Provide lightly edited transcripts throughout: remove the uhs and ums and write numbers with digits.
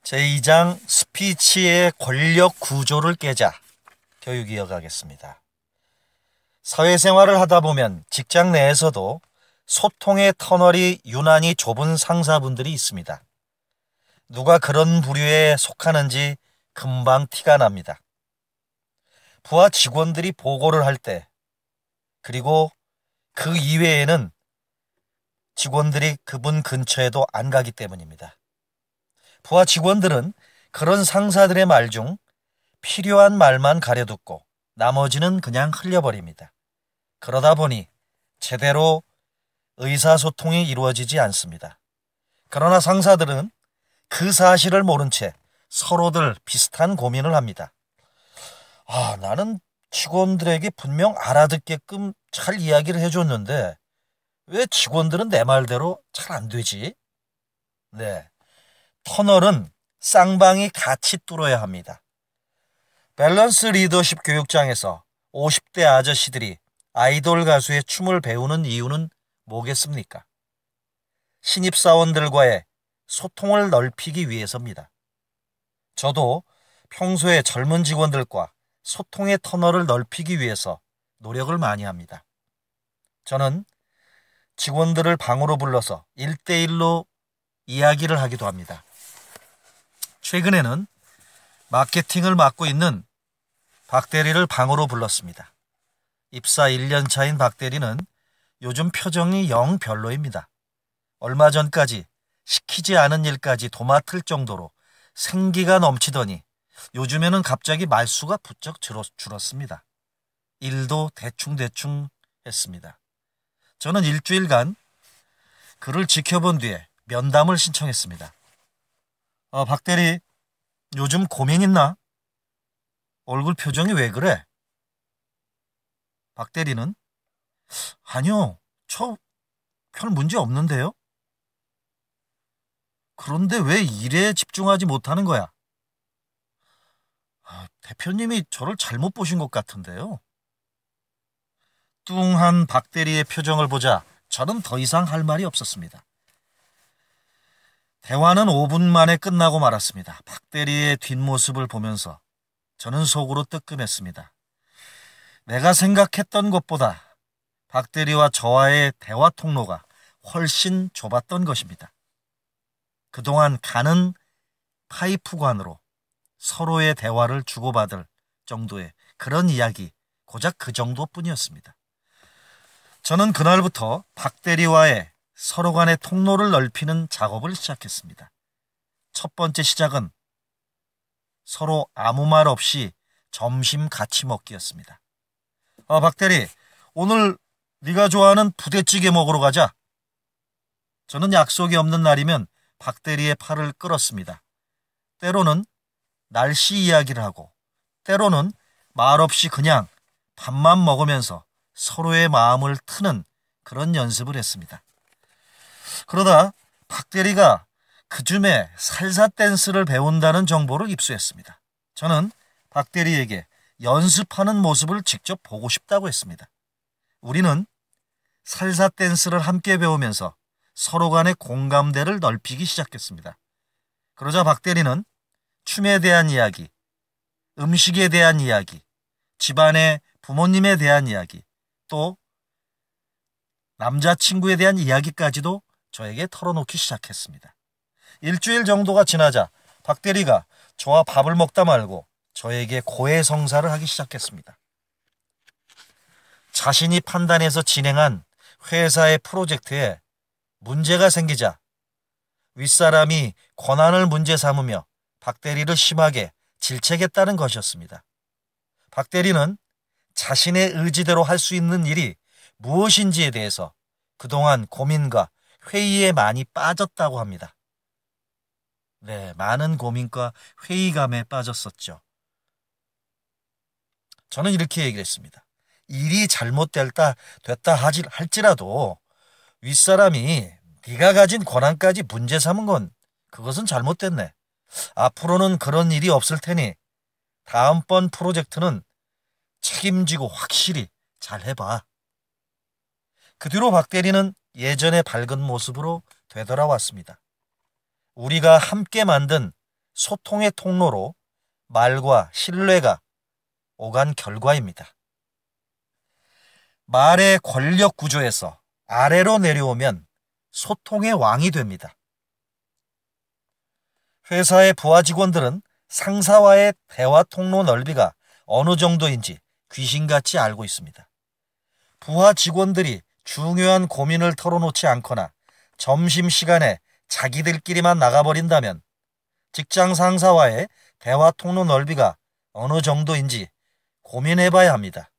제2장 스피치의 권력 구조를 깨자 교육 이어가겠습니다. 사회생활을 하다 보면 직장 내에서도 소통의 터널이 유난히 좁은 상사분들이 있습니다. 누가 그런 부류에 속하는지 금방 티가 납니다. 부하 직원들이 보고를 할 때, 그리고 그 이외에는 직원들이 그분 근처에도 안 가기 때문입니다. 부하 직원들은 그런 상사들의 말 중 필요한 말만 가려듣고 나머지는 그냥 흘려버립니다. 그러다 보니 제대로 의사소통이 이루어지지 않습니다. 그러나 상사들은 그 사실을 모른 채 서로들 비슷한 고민을 합니다. 나는 직원들에게 분명 알아듣게끔 잘 이야기를 해줬는데 왜 직원들은 내 말대로 잘 안 되지? 네, 터널은 쌍방이 같이 뚫어야 합니다. 밸런스 리더십 교육장에서 50대 아저씨들이 아이돌 가수의 춤을 배우는 이유는 뭐겠습니까? 신입사원들과의 소통을 넓히기 위해서입니다. 저도 평소에 젊은 직원들과 소통의 터널을 넓히기 위해서 노력을 많이 합니다. 저는 직원들을 방으로 불러서 1대1로 이야기를 하기도 합니다. 최근에는 마케팅을 맡고 있는 박 대리를 방으로 불렀습니다. 입사 1년 차인 박 대리는 요즘 표정이 영 별로입니다. 얼마 전까지 시키지 않은 일까지 도맡을 정도로 생기가 넘치더니 요즘에는 갑자기 말수가 부쩍 줄었습니다. 일도 대충대충 했습니다. 저는 일주일간 그를 지켜본 뒤에 면담을 신청했습니다. 박 대리, 요즘 고민 있나? 얼굴 표정이 왜 그래? 박 대리는 아니요, 저 별 문제 없는데요? 그런데 왜 일에 집중하지 못하는 거야? 대표님이 저를 잘못 보신 것 같은데요. 뚱한 박 대리의 표정을 보자 저는 더 이상 할 말이 없었습니다. 대화는 5분 만에 끝나고 말았습니다. 박 대리의 뒷모습을 보면서 저는 속으로 뜨끔했습니다. 내가 생각했던 것보다 박 대리와 저와의 대화 통로가 훨씬 좁았던 것입니다. 그동안 가는 파이프관으로 서로의 대화를 주고받을 정도의 그런 이야기, 고작 그 정도뿐이었습니다. 저는 그날부터 박 대리와의 서로 간의 통로를 넓히는 작업을 시작했습니다. 첫 번째 시작은 서로 아무 말 없이 점심 같이 먹기였습니다. 박 대리, 오늘 네가 좋아하는 부대찌개 먹으러 가자. 저는 약속이 없는 날이면 박 대리의 팔을 끌었습니다. 때로는 날씨 이야기를 하고 때로는 말없이 그냥 밥만 먹으면서 서로의 마음을 트는 그런 연습을 했습니다. 그러다 박 대리가 그쯤에 살사 댄스를 배운다는 정보를 입수했습니다. 저는 박 대리에게 연습하는 모습을 직접 보고 싶다고 했습니다. 우리는 살사 댄스를 함께 배우면서 서로 간의 공감대를 넓히기 시작했습니다. 그러자 박 대리는 춤에 대한 이야기, 음식에 대한 이야기, 집안의 부모님에 대한 이야기, 또 남자친구에 대한 이야기까지도 저에게 털어놓기 시작했습니다. 일주일 정도가 지나자 박 대리가 저와 밥을 먹다 말고 저에게 고해성사를 하기 시작했습니다. 자신이 판단해서 진행한 회사의 프로젝트에 문제가 생기자 윗사람이 권한을 문제 삼으며 박 대리를 심하게 질책했다는 것이었습니다. 박 대리는 자신의 의지대로 할 수 있는 일이 무엇인지에 대해서 그동안 고민과 회의에 많이 빠졌다고 합니다. 네, 많은 고민과 회의감에 빠졌었죠. 저는 이렇게 얘기를 했습니다. 일이 잘못됐다 할지라도 윗사람이 네가 가진 권한까지 문제 삼은 건 그것은 잘못됐네. 앞으로는 그런 일이 없을 테니 다음번 프로젝트는 책임지고 확실히 잘 해봐. 그 뒤로 박 대리는 예전의 밝은 모습으로 되돌아왔습니다. 우리가 함께 만든 소통의 통로로 말과 신뢰가 오간 결과입니다. 말의 권력 구조에서 아래로 내려오면 소통의 왕이 됩니다. 회사의 부하 직원들은 상사와의 대화 통로 넓이가 어느 정도인지 귀신같이 알고 있습니다. 부하 직원들이 중요한 고민을 털어놓지 않거나 점심시간에 자기들끼리만 나가버린다면 직장 상사와의 대화 통로 넓이가 어느 정도인지 고민해봐야 합니다.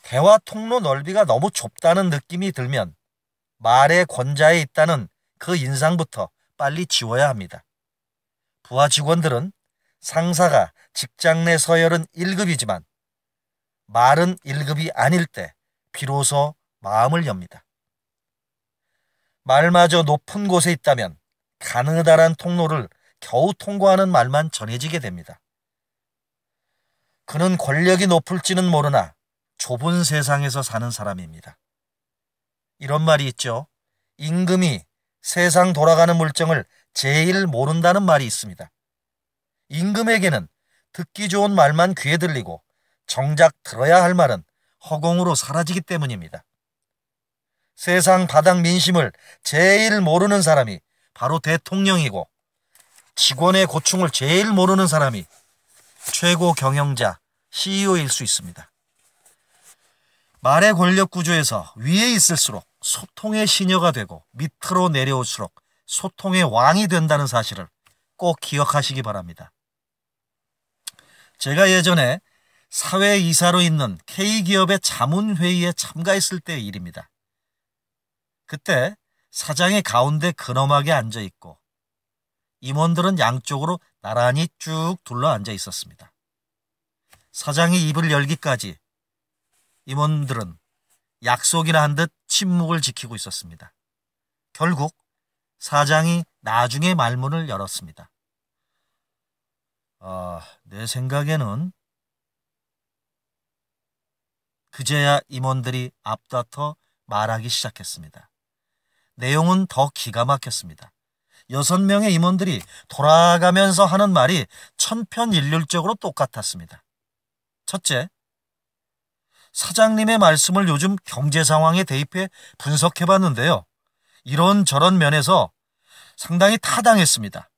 대화 통로 넓이가 너무 좁다는 느낌이 들면 말의 권자에 있다는 그 인상부터 빨리 지워야 합니다. 부하 직원들은 상사가 직장 내 서열은 1급이지만 말은 1급이 아닐 때 비로소 마음을 엽니다. 말마저 높은 곳에 있다면 가느다란 통로를 겨우 통과하는 말만 전해지게 됩니다. 그는 권력이 높을지는 모르나 좁은 세상에서 사는 사람입니다. 이런 말이 있죠. 임금이 세상 돌아가는 물정을 제일 모른다는 말이 있습니다. 임금에게는 듣기 좋은 말만 귀에 들리고 정작 들어야 할 말은 허공으로 사라지기 때문입니다. 세상 바닥 민심을 제일 모르는 사람이 바로 대통령이고 직원의 고충을 제일 모르는 사람이 최고 경영자, CEO일 수 있습니다. 말의 권력 구조에서 위에 있을수록 소통의 시녀가 되고 밑으로 내려올수록 소통의 왕이 된다는 사실을 꼭 기억하시기 바랍니다. 제가 예전에 사회이사로 있는 K기업의 자문회의에 참가했을 때의 일입니다. 그때 사장이 가운데 근엄하게 앉아있고 임원들은 양쪽으로 나란히 쭉 둘러 앉아 있었습니다. 사장이 입을 열기까지 임원들은 약속이나 한 듯 침묵을 지키고 있었습니다. 결국 사장이 나중에 말문을 열었습니다. 내 생각에는 그제야 임원들이 앞다퉈 말하기 시작했습니다. 내용은 더 기가 막혔습니다. 6명의 임원들이 돌아가면서 하는 말이 천편일률적으로 똑같았습니다. 첫째, 사장님의 말씀을 요즘 경제 상황에 대입해 분석해봤는데요. 이런저런 면에서 상당히 타당했습니다.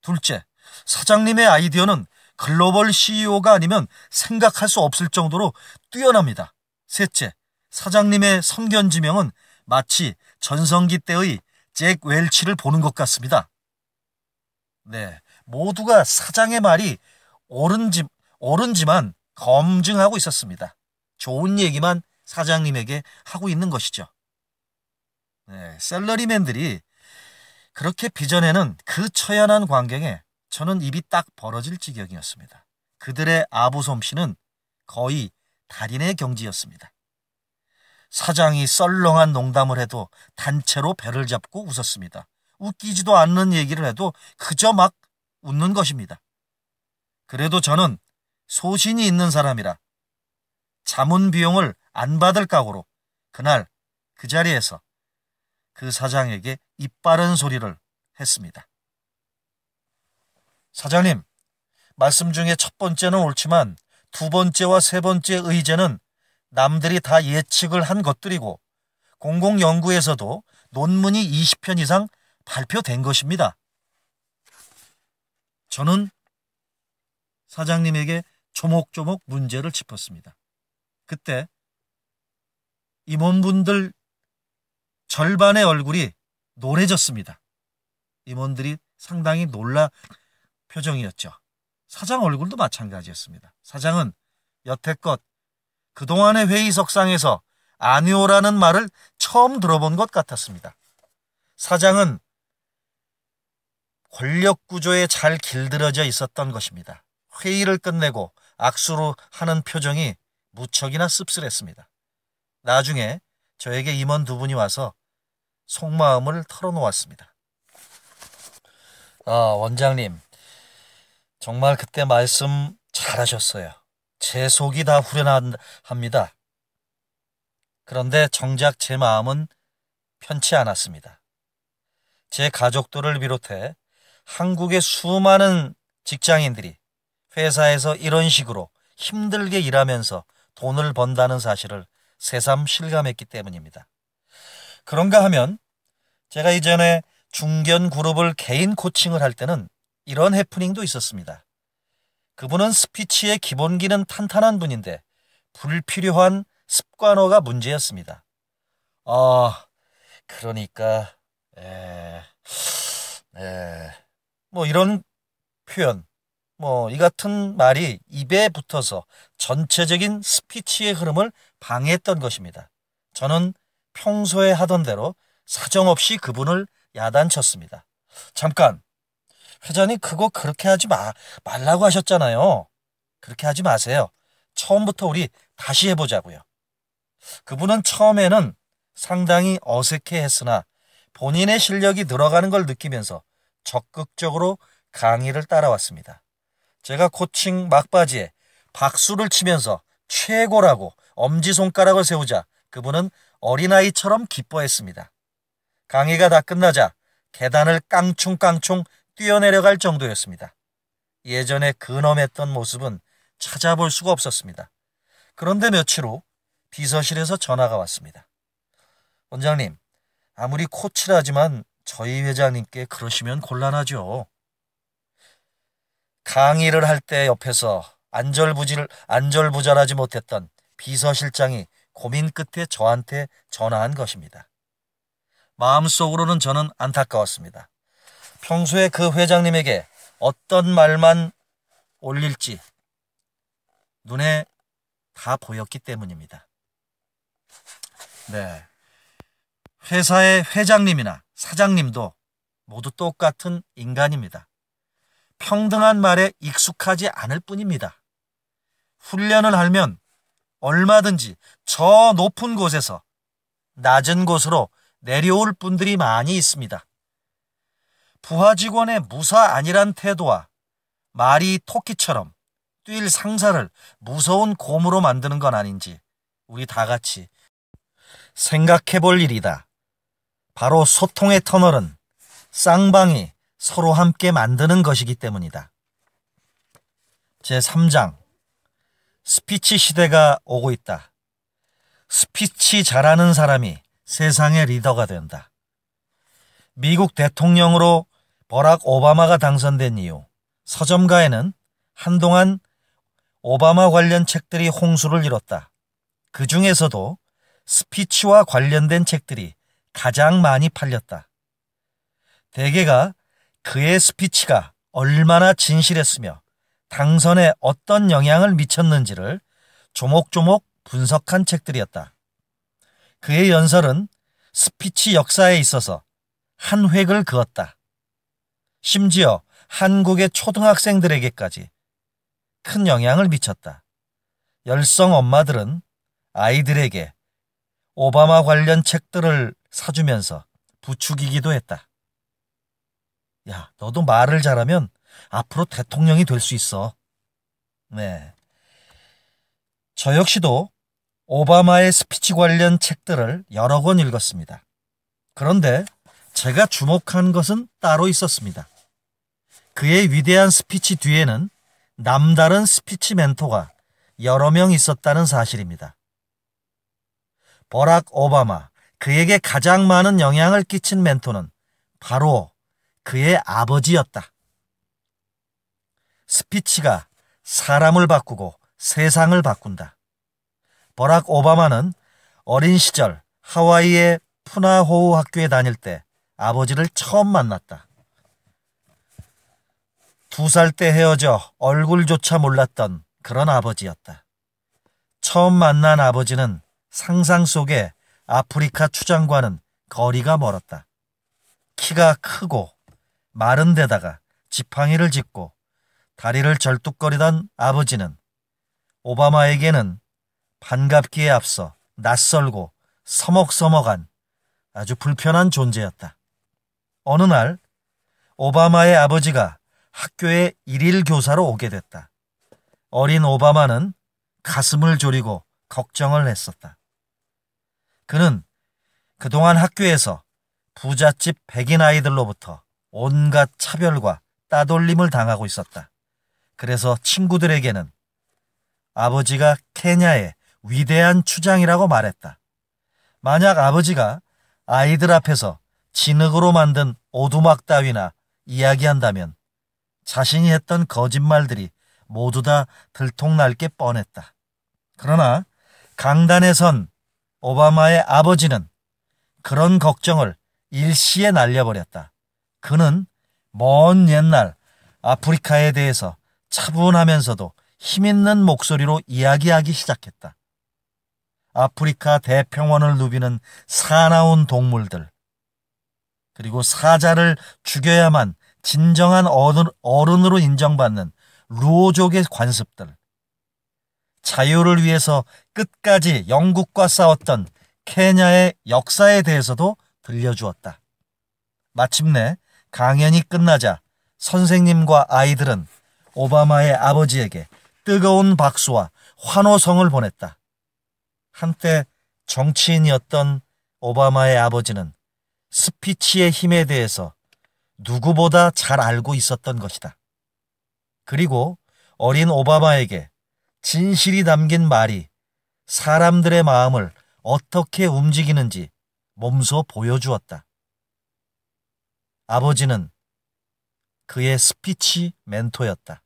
둘째, 사장님의 아이디어는 글로벌 CEO가 아니면 생각할 수 없을 정도로 뛰어납니다. 셋째, 사장님의 선견지명은 마치 전성기 때의 잭 웰치를 보는 것 같습니다. 네, 모두가 사장의 말이 옳은지만 검증하고 있었습니다. 좋은 얘기만 사장님에게 하고 있는 것이죠. 네, 셀러리맨들이 그렇게 빚어내는 그 처연한 광경에 저는 입이 딱 벌어질 지경이었습니다. 그들의 아부솜씨는 거의 달인의 경지였습니다. 사장이 썰렁한 농담을 해도 단체로 배를 잡고 웃었습니다. 웃기지도 않는 얘기를 해도 그저 막 웃는 것입니다. 그래도 저는 소신이 있는 사람이라 자문 비용을 안 받을 각오로 그날 그 자리에서 그 사장에게 입바른 소리를 했습니다. 사장님, 말씀 중에 첫 번째는 옳지만 두 번째와 세 번째 의제는 남들이 다 예측을 한 것들이고 공공연구에서도 논문이 20편 이상 발표된 것입니다. 저는 사장님에게 조목조목 문제를 짚었습니다. 그때 임원분들 절반의 얼굴이 노래졌습니다. 임원들이 상당히 놀라 표정이었죠. 사장 얼굴도 마찬가지였습니다. 사장은 여태껏 그동안의 회의석상에서 아니오라는 말을 처음 들어본 것 같았습니다. 사장은 권력구조에 잘 길들여져 있었던 것입니다. 회의를 끝내고 악수로 하는 표정이 무척이나 씁쓸했습니다. 나중에 저에게 임원 두 분이 와서 속마음을 털어놓았습니다. 원장님, 정말 그때 말씀 잘하셨어요. 제 속이 다 후련합니다. 그런데 정작 제 마음은 편치 않았습니다. 제 가족들을 비롯해 한국의 수많은 직장인들이 회사에서 이런 식으로 힘들게 일하면서 돈을 번다는 사실을 새삼 실감했기 때문입니다. 그런가 하면 제가 이전에 중견 그룹을 개인 코칭을 할 때는 이런 해프닝도 있었습니다. 그분은 스피치의 기본기는 탄탄한 분인데 불필요한 습관어가 문제였습니다. 그러니까 뭐 이런 표현, 뭐 이 같은 말이 입에 붙어서 전체적인 스피치의 흐름을 방해했던 것입니다. 저는 평소에 하던 대로 사정없이 그분을 야단쳤습니다. 잠깐, 회장님 그거 그렇게 하지 말라고 하셨잖아요. 그렇게 하지 마세요. 처음부터 우리 다시 해보자고요. 그분은 처음에는 상당히 어색해했으나 본인의 실력이 늘어가는 걸 느끼면서 적극적으로 강의를 따라왔습니다. 제가 코칭 막바지에 박수를 치면서 최고라고 엄지손가락을 세우자 그분은 어린아이처럼 기뻐했습니다. 강의가 다 끝나자 계단을 깡충깡충 뛰어내려갈 정도였습니다. 예전에 근엄했던 모습은 찾아볼 수가 없었습니다. 그런데 며칠 후 비서실에서 전화가 왔습니다. 원장님, 아무리 코치라지만 저희 회장님께 그러시면 곤란하죠. 강의를 할 때 옆에서 안절부절하지 못했던 비서실장이 고민 끝에 저한테 전화한 것입니다. 마음속으로는 저는 안타까웠습니다. 평소에 그 회장님에게 어떤 말만 올릴지 눈에 다 보였기 때문입니다. 네, 회사의 회장님이나 사장님도 모두 똑같은 인간입니다. 평등한 말에 익숙하지 않을 뿐입니다. 훈련을 하면 얼마든지 저 높은 곳에서 낮은 곳으로 내려올 분들이 많이 있습니다. 부하 직원의 무사 안일한 태도와 말이 토끼처럼 뛸 상사를 무서운 곰으로 만드는 건 아닌지 우리 다 같이 생각해 볼 일이다. 바로 소통의 터널은 쌍방이 서로 함께 만드는 것이기 때문이다. 제3장, 스피치 시대가 오고 있다. 스피치 잘하는 사람이 세상의 리더가 된다. 미국 대통령으로 버락 오바마가 당선된 이후 서점가에는 한동안 오바마 관련 책들이 홍수를 이뤘다. 그 중에서도 스피치와 관련된 책들이 가장 많이 팔렸다. 대개가 그의 스피치가 얼마나 진실했으며 당선에 어떤 영향을 미쳤는지를 조목조목 분석한 책들이었다. 그의 연설은 스피치 역사에 있어서 한 획을 그었다. 심지어 한국의 초등학생들에게까지 큰 영향을 미쳤다. 열성 엄마들은 아이들에게 오바마 관련 책들을 사주면서 부추기기도 했다. 야, 너도 말을 잘하면 앞으로 대통령이 될 수 있어. 네. 저 역시도 오바마의 스피치 관련 책들을 여러 권 읽었습니다. 그런데 제가 주목한 것은 따로 있었습니다. 그의 위대한 스피치 뒤에는 남다른 스피치 멘토가 여러 명 있었다는 사실입니다. 버락 오바마, 그에게 가장 많은 영향을 끼친 멘토는 바로 그의 아버지였다. 스피치가 사람을 바꾸고 세상을 바꾼다. 버락 오바마는 어린 시절 하와이의 푸나호우 학교에 다닐 때 아버지를 처음 만났다. 2살 때 헤어져 얼굴조차 몰랐던 그런 아버지였다. 처음 만난 아버지는 상상 속의 아프리카 추장과는 거리가 멀었다. 키가 크고 마른 데다가 지팡이를 짚고 다리를 절뚝거리던 아버지는 오바마에게는 반갑기에 앞서 낯설고 서먹서먹한 아주 불편한 존재였다. 어느 날 오바마의 아버지가 학교에 일일 교사로 오게 됐다. 어린 오바마는 가슴을 졸이고 걱정을 했었다. 그는 그동안 학교에서 부잣집 백인 아이들로부터 온갖 차별과 따돌림을 당하고 있었다. 그래서 친구들에게는 아버지가 케냐의 위대한 추장이라고 말했다. 만약 아버지가 아이들 앞에서 진흙으로 만든 오두막 따위나 이야기한다면 자신이 했던 거짓말들이 모두 다 들통날 게 뻔했다. 그러나 강단에 선 오바마의 아버지는 그런 걱정을 일시에 날려버렸다. 그는 먼 옛날 아프리카에 대해서 차분하면서도 힘있는 목소리로 이야기하기 시작했다. 아프리카 대평원을 누비는 사나운 동물들, 그리고 사자를 죽여야만 진정한 어른으로 인정받는 루오족의 관습들, 자유를 위해서 끝까지 영국과 싸웠던 케냐의 역사에 대해서도 들려주었다. 마침내 강연이 끝나자 선생님과 아이들은 오바마의 아버지에게 뜨거운 박수와 환호성을 보냈다. 한때 정치인이었던 오바마의 아버지는 스피치의 힘에 대해서 누구보다 잘 알고 있었던 것이다. 그리고 어린 오바마에게 진실이 담긴 말이 사람들의 마음을 어떻게 움직이는지 몸소 보여주었다. 아버지는 그의 스피치 멘토였다.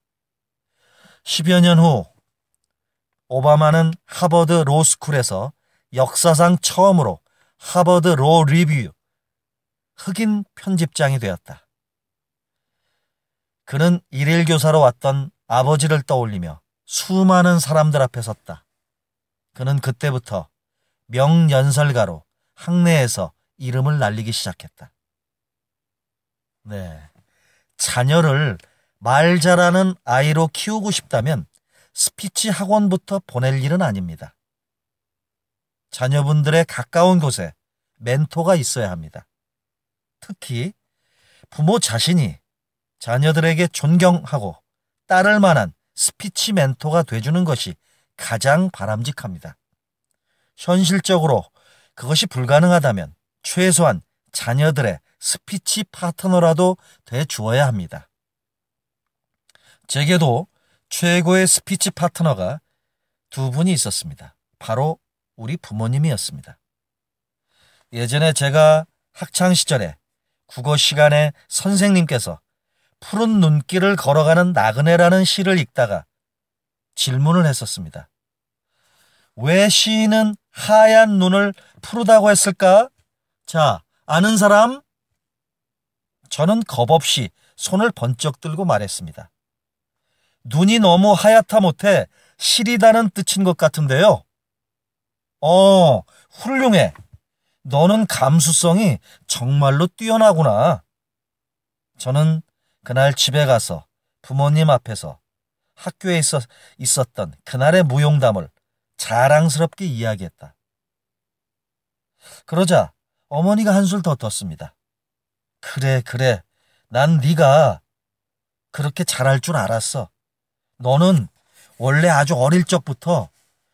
10여 년 후 오바마는 하버드 로스쿨에서 역사상 처음으로 하버드 로 리뷰 흑인 편집장이 되었다. 그는 일일 교사로 왔던 아버지를 떠올리며 수많은 사람들 앞에 섰다. 그는 그때부터 명연설가로 학내에서 이름을 날리기 시작했다. 네, 자녀를 말 잘하는 아이로 키우고 싶다면 스피치 학원부터 보낼 일은 아닙니다. 자녀분들의 가까운 곳에 멘토가 있어야 합니다. 특히 부모 자신이 자녀들에게 존경하고 따를 만한 스피치 멘토가 돼주는 것이 가장 바람직합니다. 현실적으로 그것이 불가능하다면 최소한 자녀들의 스피치 파트너라도 돼 주어야 합니다. 제게도 최고의 스피치 파트너가 두 분이 있었습니다. 바로 우리 부모님이었습니다. 예전에 제가 학창시절에 국어 시간에 선생님께서 푸른 눈길을 걸어가는 나그네라는 시를 읽다가 질문을 했었습니다. 왜 시인은 하얀 눈을 푸르다고 했을까? 자, 아는 사람? 저는 겁없이 손을 번쩍 들고 말했습니다. 눈이 너무 하얗다 못해 시리다는 뜻인 것 같은데요. 훌륭해. 너는 감수성이 정말로 뛰어나구나. 저는 그날 집에 가서 부모님 앞에서 학교에 있었던 그날의 무용담을 자랑스럽게 이야기했다. 그러자 어머니가 한술 더 떴습니다. 그래. 난 네가 그렇게 잘할 줄 알았어. 너는 원래 아주 어릴 적부터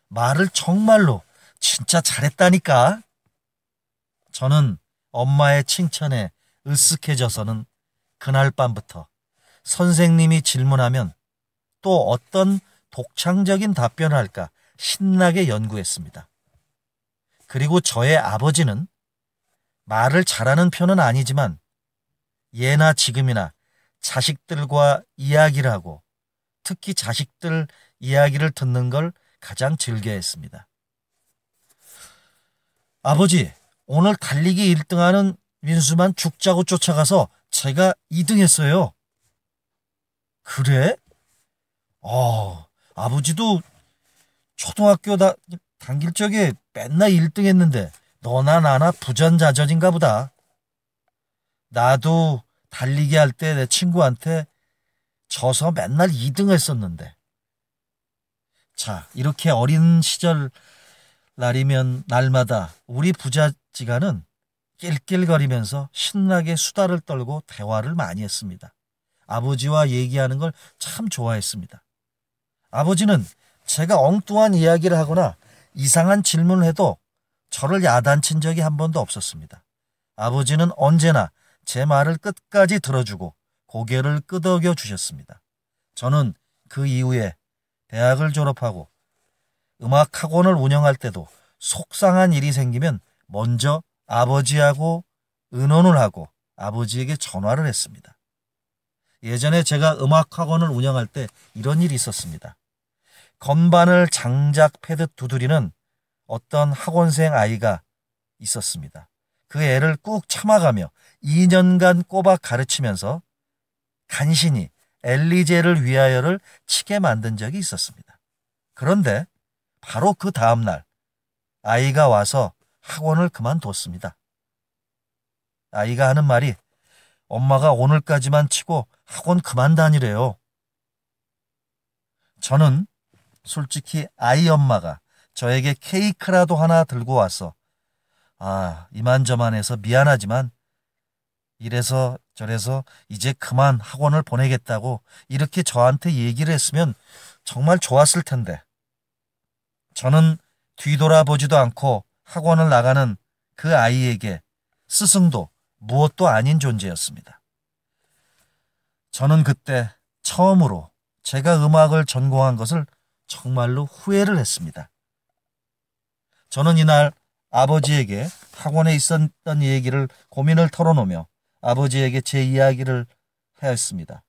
말을 정말로 진짜 잘했다니까. 저는 엄마의 칭찬에 으쓱해져서는 그날 밤부터 선생님이 질문하면 또 어떤 독창적인 답변을 할까 신나게 연구했습니다. 그리고 저의 아버지는 말을 잘하는 편은 아니지만 예나 지금이나 자식들과 이야기를 하고 특히 자식들 이야기를 듣는 걸 가장 즐겨했습니다. 아버지, 오늘 달리기 1등하는 민수만 죽자고 쫓아가서 제가 2등했어요. 그래? 아버지도 초등학교 다닐 적에 맨날 1등했는데 너나 나나 부전자전인가 보다. 나도 달리기 할 때 내 친구한테 져서 맨날 2등 했었는데. 자, 이렇게 어린 시절 날이면 날마다 우리 부자지간은 낄낄거리면서 신나게 수다를 떨고 대화를 많이 했습니다. 아버지와 얘기하는 걸 참 좋아했습니다. 아버지는 제가 엉뚱한 이야기를 하거나 이상한 질문을 해도 저를 야단친 적이 한 번도 없었습니다. 아버지는 언제나 제 말을 끝까지 들어주고 고개를 끄덕여 주셨습니다. 저는 그 이후에 대학을 졸업하고 음악학원을 운영할 때도 속상한 일이 생기면 먼저 아버지하고 의논을 하고 아버지에게 전화를 했습니다. 예전에 제가 음악학원을 운영할 때 이런 일이 있었습니다. 건반을 장작 패듯 두드리는 어떤 학원생 아이가 있었습니다. 그 애를 꾹 참아가며 2년간 꼬박 가르치면서 간신히 엘리제를 위하여를 치게 만든 적이 있었습니다. 그런데 바로 그 다음날 아이가 와서 학원을 그만뒀습니다. 아이가 하는 말이 엄마가 오늘까지만 치고 학원 그만 다니래요. 저는 솔직히 아이 엄마가 저에게 케이크라도 하나 들고 와서 이만저만해서 미안하지만 이래서 저래서 이제 그만 학원을 보내겠다고 이렇게 저한테 얘기를 했으면 정말 좋았을 텐데 저는 뒤돌아보지도 않고 학원을 나가는 그 아이에게 스승도 무엇도 아닌 존재였습니다. 저는 그때 처음으로 제가 음악을 전공한 것을 정말로 후회를 했습니다. 저는 이날 아버지에게 학원에 있었던 얘기를 고민을 털어놓으며 아버지에게 제 이야기를 하였습니다.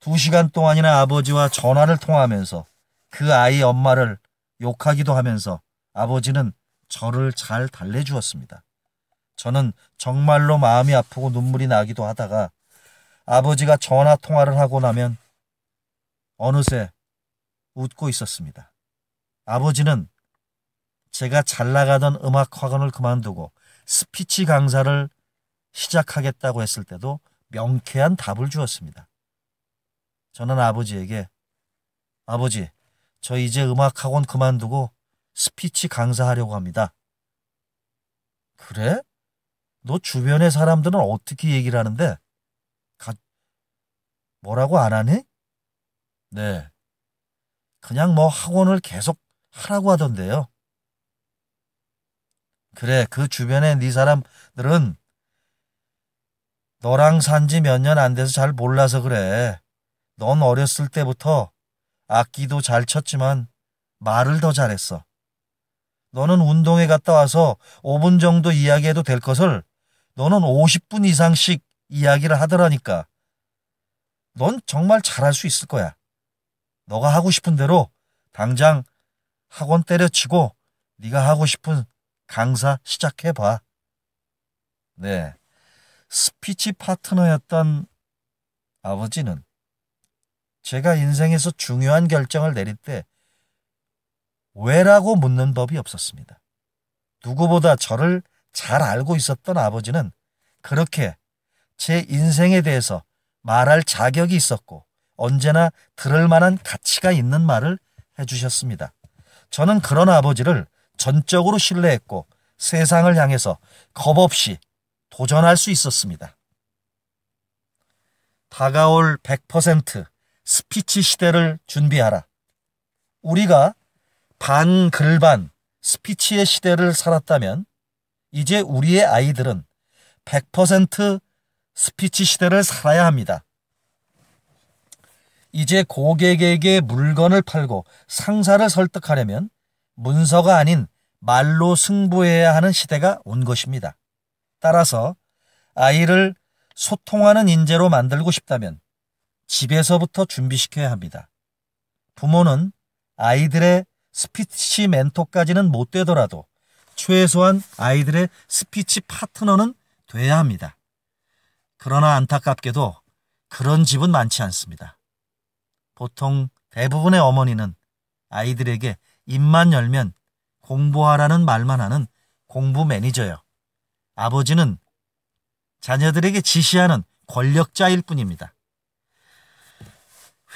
2시간 동안이나 아버지와 전화를 통화하면서 그 아이 엄마를 욕하기도 하면서 아버지는 저를 잘 달래주었습니다. 저는 정말로 마음이 아프고 눈물이 나기도 하다가 아버지가 전화 통화를 하고 나면 어느새 웃고 있었습니다. 아버지는 제가 잘 나가던 음악학원을 그만두고 스피치 강사를 시작하겠다고 했을 때도 명쾌한 답을 주었습니다. 저는 아버지에게 아버지, 저 이제 음악학원 그만두고 스피치 강사하려고 합니다. 그래? 너 주변의 사람들은 어떻게 얘기를 하는데? 뭐라고 안 하니? 네. 그냥 뭐 학원을 계속 하라고 하던데요. 그래, 그 주변에 네 사람들은 너랑 산지 몇 년 안 돼서 잘 몰라서 그래. 넌 어렸을 때부터 악기도 잘 쳤지만 말을 더 잘했어. 너는 운동회 갔다 와서 5분 정도 이야기해도 될 것을 너는 50분 이상씩 이야기를 하더라니까. 넌 정말 잘할 수 있을 거야. 너가 하고 싶은 대로 당장 학원 때려치고 네가 하고 싶은 강사 시작해봐. 네, 스피치 파트너였던 아버지는 제가 인생에서 중요한 결정을 내릴 때 왜라고 묻는 법이 없었습니다. 누구보다 저를 잘 알고 있었던 아버지는 그렇게 제 인생에 대해서 말할 자격이 있었고 언제나 들을 만한 가치가 있는 말을 해주셨습니다. 저는 그런 아버지를 전적으로 신뢰했고 세상을 향해서 겁없이 도전할 수 있었습니다. 다가올 100% 스피치 시대를 준비하라. 우리가 반글반 스피치의 시대를 살았다면 이제 우리의 아이들은 100% 스피치 시대를 살아야 합니다. 이제 고객에게 물건을 팔고 상사를 설득하려면 문서가 아닌 말로 승부해야 하는 시대가 온 것입니다. 따라서 아이를 소통하는 인재로 만들고 싶다면 집에서부터 준비시켜야 합니다. 부모는 아이들의 스피치 멘토까지는 못 되더라도 최소한 아이들의 스피치 파트너는 돼야 합니다. 그러나 안타깝게도 그런 집은 많지 않습니다. 보통 대부분의 어머니는 아이들에게 입만 열면 공부하라는 말만 하는 공부 매니저요. 아버지는 자녀들에게 지시하는 권력자일 뿐입니다.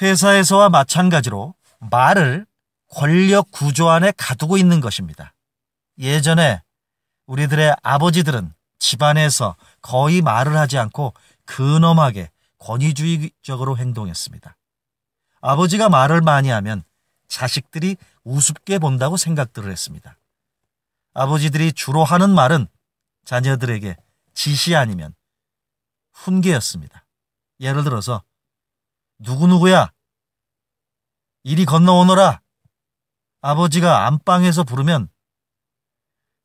회사에서와 마찬가지로 말을 권력 구조 안에 가두고 있는 것입니다. 예전에 우리들의 아버지들은 집안에서 거의 말을 하지 않고 근엄하게 권위주의적으로 행동했습니다. 아버지가 말을 많이 하면 자식들이 우습게 본다고 생각들을 했습니다. 아버지들이 주로 하는 말은 자녀들에게 지시 아니면 훈계였습니다. 예를 들어서 누구누구야 이리 건너오너라 아버지가 안방에서 부르면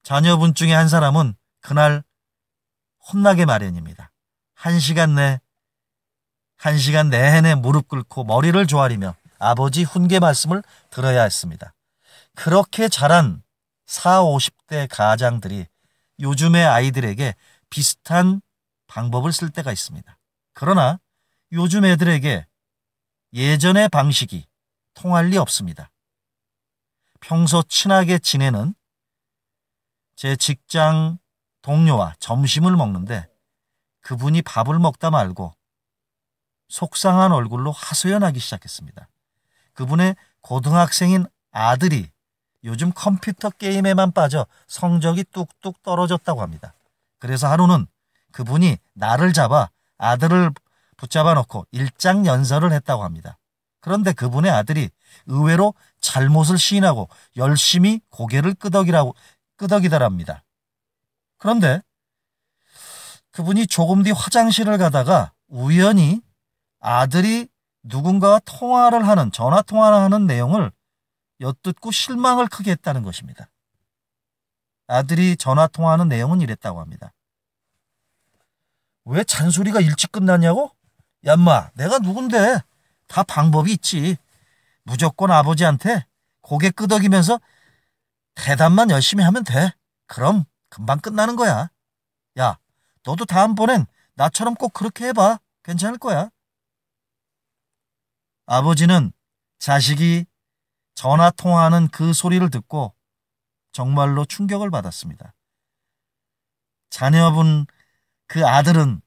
자녀분 중에 한 사람은 그날 혼나게 마련입니다. 한 시간 내내 무릎 꿇고 머리를 조아리며 아버지 훈계 말씀을 들어야 했습니다. 그렇게 자란 40, 50대 가장들이 요즘의 아이들에게 비슷한 방법을 쓸 때가 있습니다. 그러나 요즘 애들에게 예전의 방식이 통할 리 없습니다. 평소 친하게 지내는 제 직장 동료와 점심을 먹는데 그분이 밥을 먹다 말고 속상한 얼굴로 하소연하기 시작했습니다. 그분의 고등학생인 아들이 요즘 컴퓨터 게임에만 빠져 성적이 뚝뚝 떨어졌다고 합니다. 그래서 하루는 그분이 나를 잡아 아들을 붙잡아 놓고 일장연설을 했다고 합니다. 그런데 그분의 아들이 의외로 잘못을 시인하고 열심히 고개를 끄덕이더랍니다. 그런데 그분이 조금 뒤 화장실을 가다가 우연히 아들이 누군가와 전화 통화를 하는 내용을 엿듣고 실망을 크게 했다는 것입니다. 아들이 전화 통화하는 내용은 이랬다고 합니다. 왜 잔소리가 일찍 끝나냐고? 야, 인마, 내가 누군데? 다 방법이 있지. 무조건 아버지한테 고개 끄덕이면서 대답만 열심히 하면 돼. 그럼 금방 끝나는 거야. 야, 너도 다음번엔 나처럼 꼭 그렇게 해봐. 괜찮을 거야. 아버지는 자식이 전화 통화하는 그 소리를 듣고 정말로 충격을 받았습니다. 자녀분, 그 아들은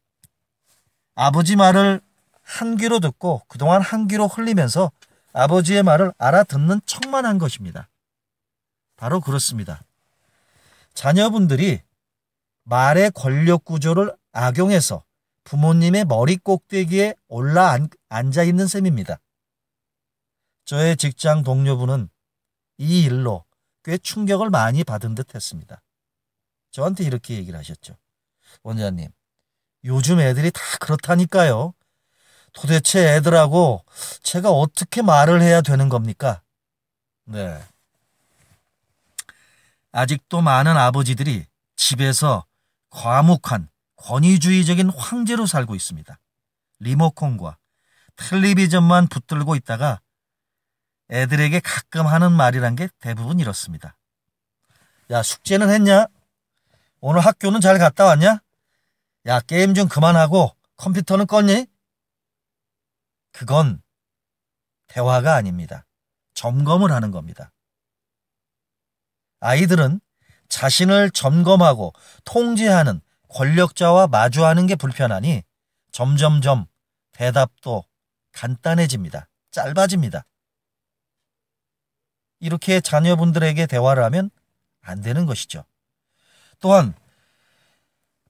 아버지 말을 한 귀로 듣고 그동안 한 귀로 흘리면서 아버지의 말을 알아듣는 척만 한 것입니다. 바로 그렇습니다. 자녀분들이 말의 권력 구조를 악용해서 부모님의 머리 꼭대기에 올라 앉아 있는 셈입니다. 저의 직장 동료분은 이 일로 꽤 충격을 많이 받은 듯 했습니다. 저한테 이렇게 얘기를 하셨죠. 원장님, 요즘 애들이 다 그렇다니까요. 도대체 애들하고 제가 어떻게 말을 해야 되는 겁니까? 네. 아직도 많은 아버지들이 집에서 과묵한 권위주의적인 황제로 살고 있습니다. 리모컨과 텔레비전만 붙들고 있다가 애들에게 가끔 하는 말이란 게 대부분 이렇습니다. 야, 숙제는 했냐? 오늘 학교는 잘 갔다 왔냐? 야, 게임 좀 그만하고 컴퓨터는 껐니? 그건 대화가 아닙니다. 점검을 하는 겁니다. 아이들은 자신을 점검하고 통제하는 권력자와 마주하는 게 불편하니 점점점 대답도 간단해집니다. 짧아집니다. 이렇게 자녀분들에게 대화를 하면 안 되는 것이죠. 또한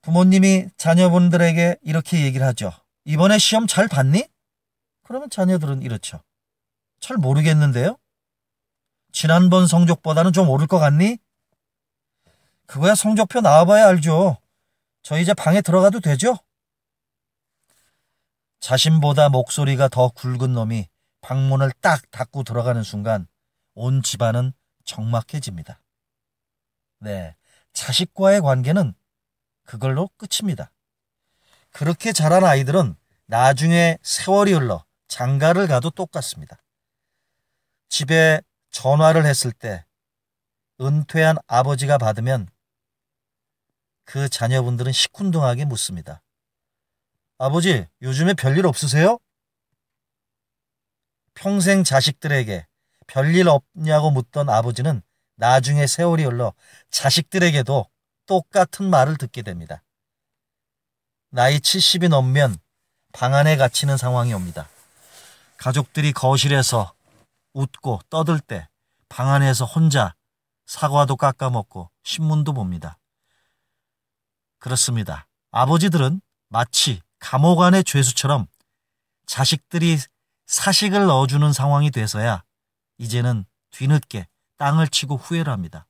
부모님이 자녀분들에게 이렇게 얘기를 하죠. 이번에 시험 잘 봤니? 그러면 자녀들은 이렇죠. 잘 모르겠는데요? 지난번 성적보다는 좀 오를 것 같니? 그거야 성적표 나와봐야 알죠. 저 이제 방에 들어가도 되죠? 자신보다 목소리가 더 굵은 놈이 방문을 딱 닫고 들어가는 순간 온 집안은 적막해집니다. 네, 자식과의 관계는 그걸로 끝입니다. 그렇게 자란 아이들은 나중에 세월이 흘러 장가를 가도 똑같습니다. 집에 전화를 했을 때 은퇴한 아버지가 받으면 그 자녀분들은 시큰둥하게 묻습니다. 아버지, 요즘에 별일 없으세요? 평생 자식들에게 별일 없냐고 묻던 아버지는 나중에 세월이 흘러 자식들에게도 똑같은 말을 듣게 됩니다. 나이 70이 넘으면 방 안에 갇히는 상황이 옵니다. 가족들이 거실에서 웃고 떠들 때 방 안에서 혼자 사과도 깎아먹고 신문도 봅니다. 그렇습니다. 아버지들은 마치 감옥 안의 죄수처럼 자식들이 사식을 넣어주는 상황이 돼서야 이제는 뒤늦게 땅을 치고 후회를 합니다.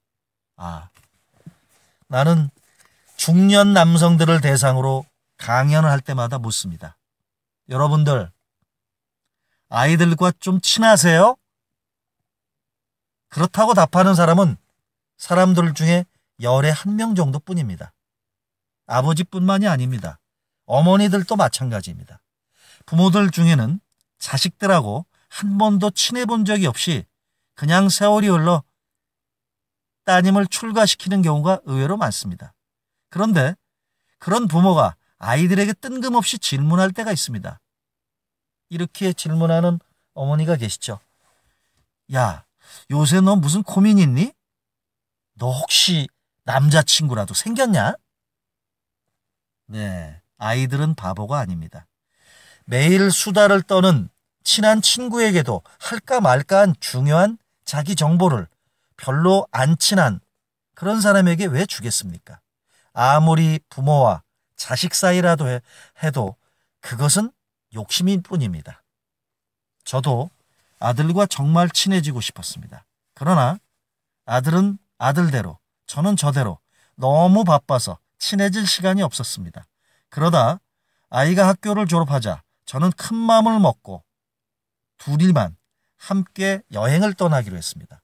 나는 중년 남성들을 대상으로 강연을 할 때마다 묻습니다. 여러분들, 아이들과 좀 친하세요? 그렇다고 답하는 사람은 사람들 중에 열에 한 명 정도뿐입니다. 아버지뿐만이 아닙니다. 어머니들도 마찬가지입니다. 부모들 중에는 자식들하고 한 번도 친해본 적이 없이 그냥 세월이 흘러 따님을 출가시키는 경우가 의외로 많습니다. 그런데 그런 부모가 아이들에게 뜬금없이 질문할 때가 있습니다. 이렇게 질문하는 어머니가 계시죠. 야, 요새 너 무슨 고민 있니? 너 혹시 남자친구라도 생겼냐? 네, 아이들은 바보가 아닙니다. 매일 수다를 떠는 친한 친구에게도 할까 말까한 중요한 자기 정보를 별로 안 친한 그런 사람에게 왜 주겠습니까? 아무리 부모와 자식 사이라도 해도 그것은 욕심일 뿐입니다. 저도 아들과 정말 친해지고 싶었습니다. 그러나 아들은 아들대로, 저는 저대로 너무 바빠서 친해질 시간이 없었습니다. 그러다 아이가 학교를 졸업하자 저는 큰 마음을 먹고 둘이만 함께 여행을 떠나기로 했습니다.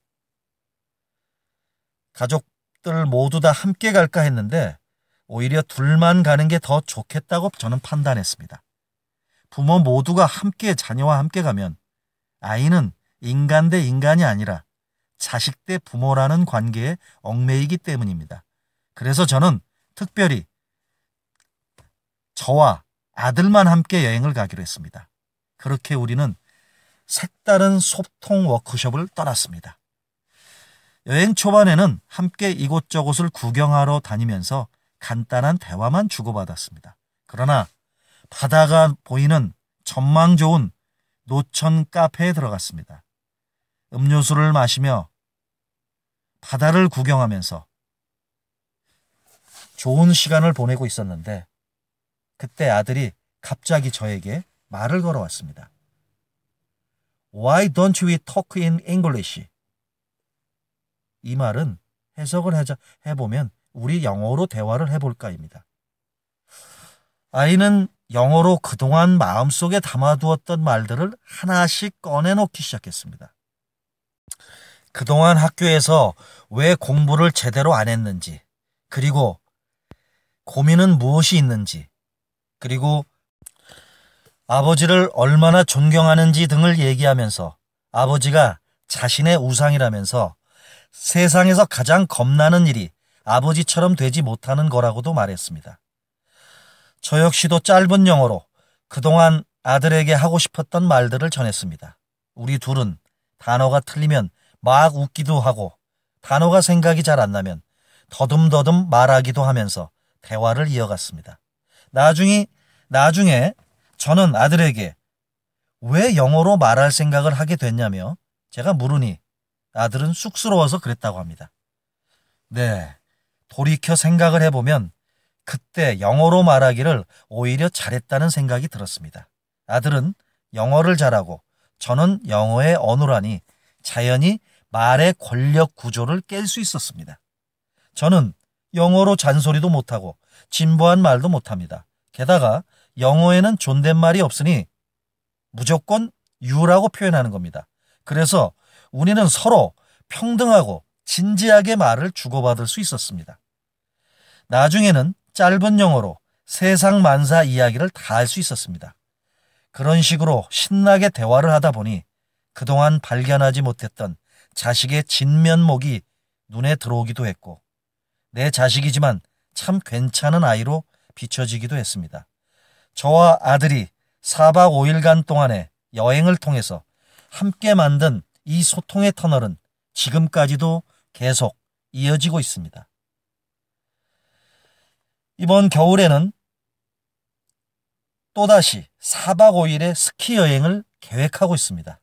가족들 모두 다 함께 갈까 했는데 오히려 둘만 가는 게 더 좋겠다고 저는 판단했습니다. 부모 모두가 함께 자녀와 함께 가면 아이는 인간 대 인간이 아니라 자식 대 부모라는 관계에 얽매이기 때문입니다. 그래서 저는 특별히 저와 아들만 함께 여행을 가기로 했습니다. 그렇게 우리는 색다른 소통 워크숍을 떠났습니다. 여행 초반에는 함께 이곳저곳을 구경하러 다니면서 간단한 대화만 주고받았습니다. 그러나 바다가 보이는 전망 좋은 노천 카페에 들어갔습니다. 음료수를 마시며 바다를 구경하면서 좋은 시간을 보내고 있었는데 그때 아들이 갑자기 저에게 말을 걸어왔습니다. Why don't we talk in English? 이 말은 해석을 해보면 우리 영어로 대화를 해볼까입니다. 아이는 영어로 그동안 마음속에 담아두었던 말들을 하나씩 꺼내놓기 시작했습니다. 그동안 학교에서 왜 공부를 제대로 안 했는지, 그리고 고민은 무엇이 있는지, 그리고 아버지를 얼마나 존경하는지 등을 얘기하면서 아버지가 자신의 우상이라면서 세상에서 가장 겁나는 일이 아버지처럼 되지 못하는 거라고도 말했습니다. 저 역시도 짧은 영어로 그동안 아들에게 하고 싶었던 말들을 전했습니다. 우리 둘은 단어가 틀리면 막 웃기도 하고 단어가 생각이 잘 안 나면 더듬더듬 말하기도 하면서 대화를 이어갔습니다. 나중에 저는 아들에게 왜 영어로 말할 생각을 하게 됐냐며 제가 물으니 아들은 쑥스러워서 그랬다고 합니다. 네, 돌이켜 생각을 해보면 그때 영어로 말하기를 오히려 잘했다는 생각이 들었습니다. 아들은 영어를 잘하고 저는 영어의 어눌하니 자연히 말의 권력 구조를 깰 수 있었습니다. 저는 영어로 잔소리도 못하고 진부한 말도 못합니다. 게다가 영어에는 존댓말이 없으니 무조건 you라고 표현하는 겁니다. 그래서 우리는 서로 평등하고 진지하게 말을 주고받을 수 있었습니다. 나중에는 짧은 영어로 세상 만사 이야기를 다 할 수 있었습니다. 그런 식으로 신나게 대화를 하다 보니 그동안 발견하지 못했던 자식의 진면목이 눈에 들어오기도 했고 내 자식이지만 참 괜찮은 아이로 비춰지기도 했습니다. 저와 아들이 4박 5일간 동안의 여행을 통해서 함께 만든 이 소통의 터널은 지금까지도 계속 이어지고 있습니다. 이번 겨울에는 또다시 4박 5일의 스키 여행을 계획하고 있습니다.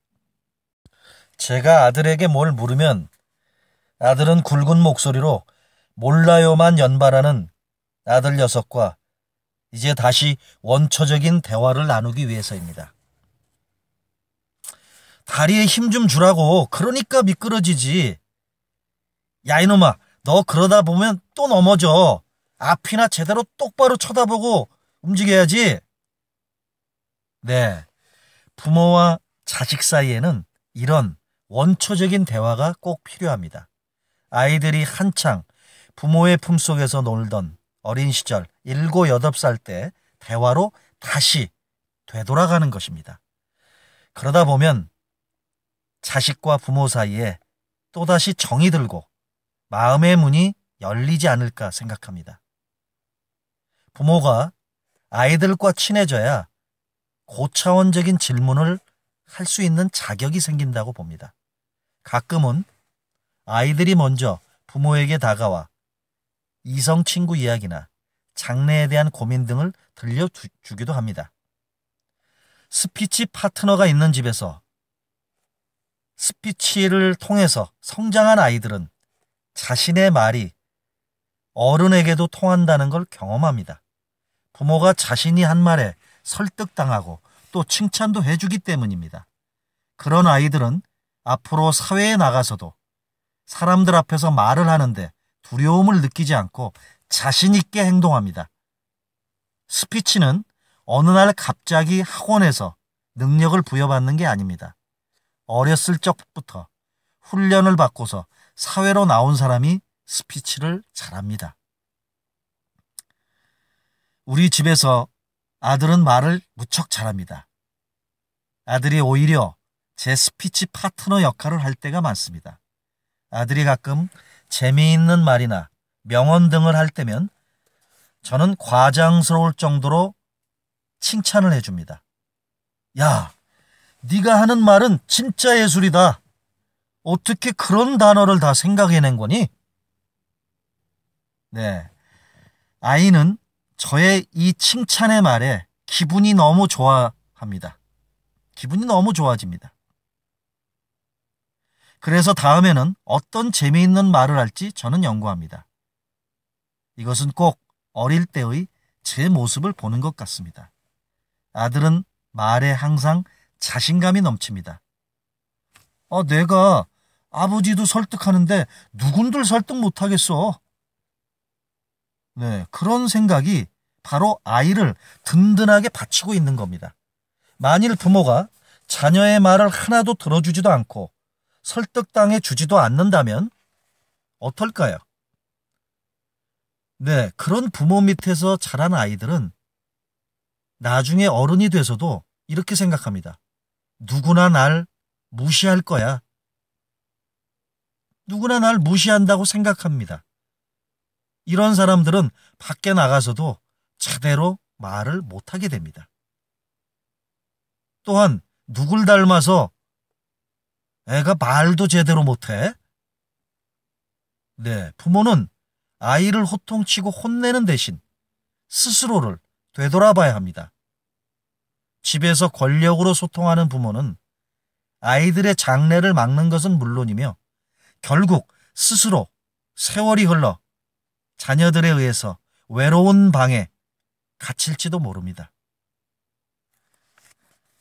제가 아들에게 뭘 물으면 아들은 굵은 목소리로 몰라요만 연발하는 아들 녀석과 이제 다시 원초적인 대화를 나누기 위해서입니다. 다리에 힘 좀 주라고. 그러니까 미끄러지지. 야 이놈아, 너 그러다 보면 또 넘어져. 앞이나 제대로 똑바로 쳐다보고 움직여야지. 네, 부모와 자식 사이에는 이런 원초적인 대화가 꼭 필요합니다. 아이들이 한창 부모의 품속에서 놀던 어린 시절 7, 8살 때 대화로 다시 되돌아가는 것입니다. 그러다 보면 자식과 부모 사이에 또다시 정이 들고 마음의 문이 열리지 않을까 생각합니다. 부모가 아이들과 친해져야 고차원적인 질문을 할 수 있는 자격이 생긴다고 봅니다. 가끔은 아이들이 먼저 부모에게 다가와 이성 친구 이야기나 장래에 대한 고민 등을 들려주기도 합니다. 스피치 파트너가 있는 집에서 스피치를 통해서 성장한 아이들은 자신의 말이 어른에게도 통한다는 걸 경험합니다. 부모가 자신이 한 말에 설득당하고 또 칭찬도 해주기 때문입니다. 그런 아이들은 앞으로 사회에 나가서도 사람들 앞에서 말을 하는데 두려움을 느끼지 않고 자신 있게 행동합니다. 스피치는 어느 날 갑자기 학원에서 능력을 부여받는 게 아닙니다. 어렸을 적부터 훈련을 받고서 사회로 나온 사람이 스피치를 잘합니다. 우리 집에서 아들은 말을 무척 잘합니다. 아들이 오히려 제 스피치 파트너 역할을 할 때가 많습니다. 아들이 가끔 재미있는 말이나 명언 등을 할 때면 저는 과장스러울 정도로 칭찬을 해줍니다. 야, 네가 하는 말은 진짜 예술이다. 어떻게 그런 단어를 다 생각해낸 거니? 네, 아이는 저의 이 칭찬의 말에 기분이 너무 좋아합니다. 기분이 너무 좋아집니다. 그래서 다음에는 어떤 재미있는 말을 할지 저는 연구합니다. 이것은 꼭 어릴 때의 제 모습을 보는 것 같습니다. 아들은 말에 항상 자신감이 넘칩니다. 내가 아버지도 설득하는데 누군들 설득 못하겠어. 네, 그런 생각이 바로 아이를 든든하게 받치고 있는 겁니다. 만일 부모가 자녀의 말을 하나도 들어주지도 않고 설득당해 주지도 않는다면 어떨까요? 네, 그런 부모 밑에서 자란 아이들은 나중에 어른이 돼서도 이렇게 생각합니다. 누구나 날 무시할 거야. 누구나 날 무시한다고 생각합니다. 이런 사람들은 밖에 나가서도 제대로 말을 못하게 됩니다. 또한 누굴 닮아서 애가 말도 제대로 못해? 네, 부모는 아이를 호통치고 혼내는 대신 스스로를 되돌아봐야 합니다. 집에서 권력으로 소통하는 부모는 아이들의 장래를 막는 것은 물론이며 결국 스스로 세월이 흘러 자녀들에 의해서 외로운 방에 갇힐지도 모릅니다.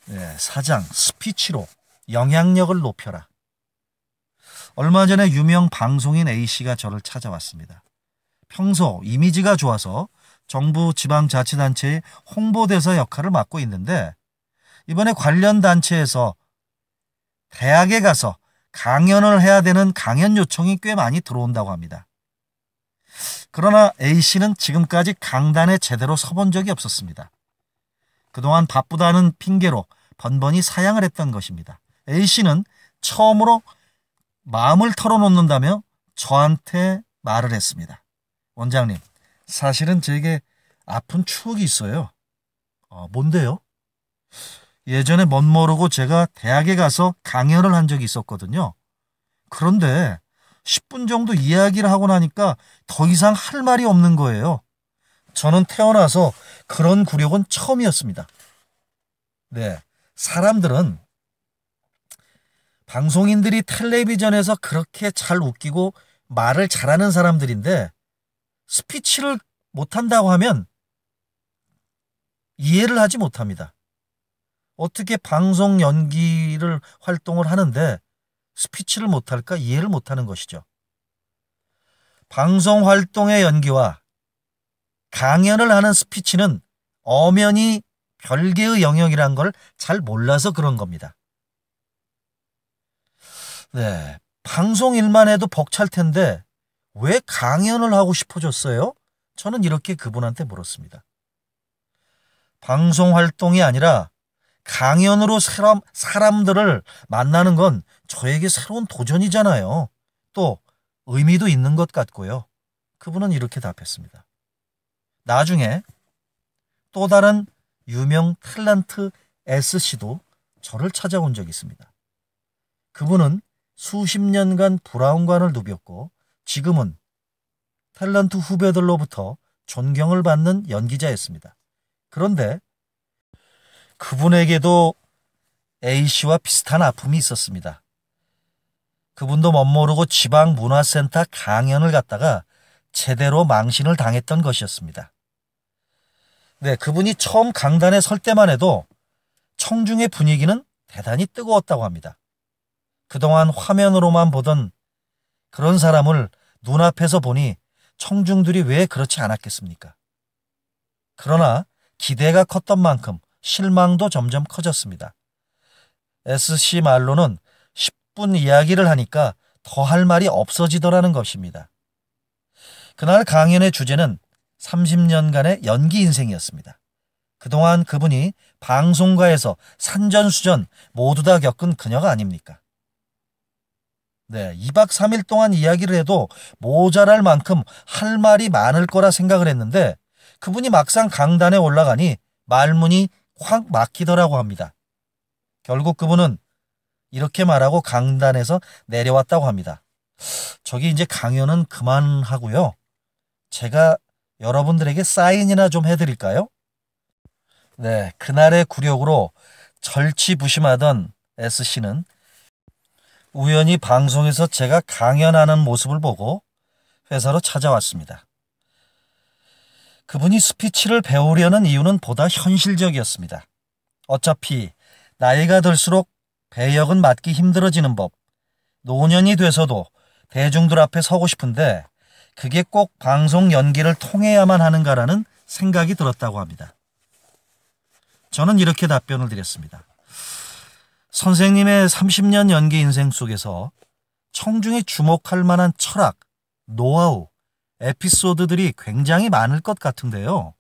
네, 4장 스피치로 영향력을 높여라. 얼마 전에 유명 방송인 A씨가 저를 찾아왔습니다. 평소 이미지가 좋아서 정부 지방자치단체의 홍보대사 역할을 맡고 있는데 이번에 관련 단체에서 대학에 가서 강연을 해야 되는 강연 요청이 꽤 많이 들어온다고 합니다. 그러나 A씨는 지금까지 강단에 제대로 서본 적이 없었습니다. 그동안 바쁘다는 핑계로 번번이 사양을 했던 것입니다. A씨는 처음으로 마음을 털어놓는다며 저한테 말을 했습니다. 원장님, 사실은 제게 아픈 추억이 있어요. 뭔데요? 예전에 멋모르고 제가 대학에 가서 강연을 한 적이 있었거든요. 그런데 10분 정도 이야기를 하고 나니까 더 이상 할 말이 없는 거예요. 저는 태어나서 그런 굴욕은 처음이었습니다. 네, 사람들은 방송인들이 텔레비전에서 그렇게 잘 웃기고 말을 잘하는 사람들인데 스피치를 못한다고 하면 이해를 하지 못합니다. 어떻게 방송 연기를 활동을 하는데 스피치를 못할까 이해를 못하는 것이죠. 방송 활동의 연기와 강연을 하는 스피치는 엄연히 별개의 영역이란 걸 잘 몰라서 그런 겁니다. 네, 방송 일만 해도 벅찰 텐데 왜 강연을 하고 싶어졌어요? 저는 이렇게 그분한테 물었습니다. 방송 활동이 아니라 강연으로 사람들을 만나는 건 저에게 새로운 도전이잖아요. 또 의미도 있는 것 같고요. 그분은 이렇게 답했습니다. 나중에 또 다른 유명 탤런트 S씨도 저를 찾아온 적이 있습니다. 그분은 수십 년간 브라운관을 누볐고 지금은 탤런트 후배들로부터 존경을 받는 연기자였습니다. 그런데 그분에게도 A씨와 비슷한 아픔이 있었습니다. 그분도 멋모르고 지방문화센터 강연을 갔다가 제대로 망신을 당했던 것이었습니다. 네, 그분이 처음 강단에 설 때만 해도 청중의 분위기는 대단히 뜨거웠다고 합니다. 그동안 화면으로만 보던 그런 사람을 눈앞에서 보니 청중들이 왜 그렇지 않았겠습니까? 그러나 기대가 컸던 만큼 실망도 점점 커졌습니다. S씨 말로는 10분 이야기를 하니까 더 할 말이 없어지더라는 것입니다. 그날 강연의 주제는 30년간의 연기 인생이었습니다. 그동안 그분이 방송가에서 산전수전 모두 다 겪은 그녀가 아닙니까? 네, 2박 3일 동안 이야기를 해도 모자랄 만큼 할 말이 많을 거라 생각을 했는데 그분이 막상 강단에 올라가니 말문이 확 막히더라고 합니다. 결국 그분은 이렇게 말하고 강단에서 내려왔다고 합니다. 저기 이제 강연은 그만하고요. 제가 여러분들에게 사인이나 좀 해드릴까요? 네, 그날의 굴욕으로 절치부심하던 S씨는 우연히 방송에서 제가 강연하는 모습을 보고 회사로 찾아왔습니다. 그분이 스피치를 배우려는 이유는 보다 현실적이었습니다. 어차피 나이가 들수록 배역은 맡기 힘들어지는 법, 노년이 돼서도 대중들 앞에 서고 싶은데 그게 꼭 방송 연기를 통해야만 하는가라는 생각이 들었다고 합니다. 저는 이렇게 답변을 드렸습니다. 선생님의 30년 연기 인생 속에서 청중이 주목할 만한 철학, 노하우, 에피소드들이 굉장히 많을 것 같은데요.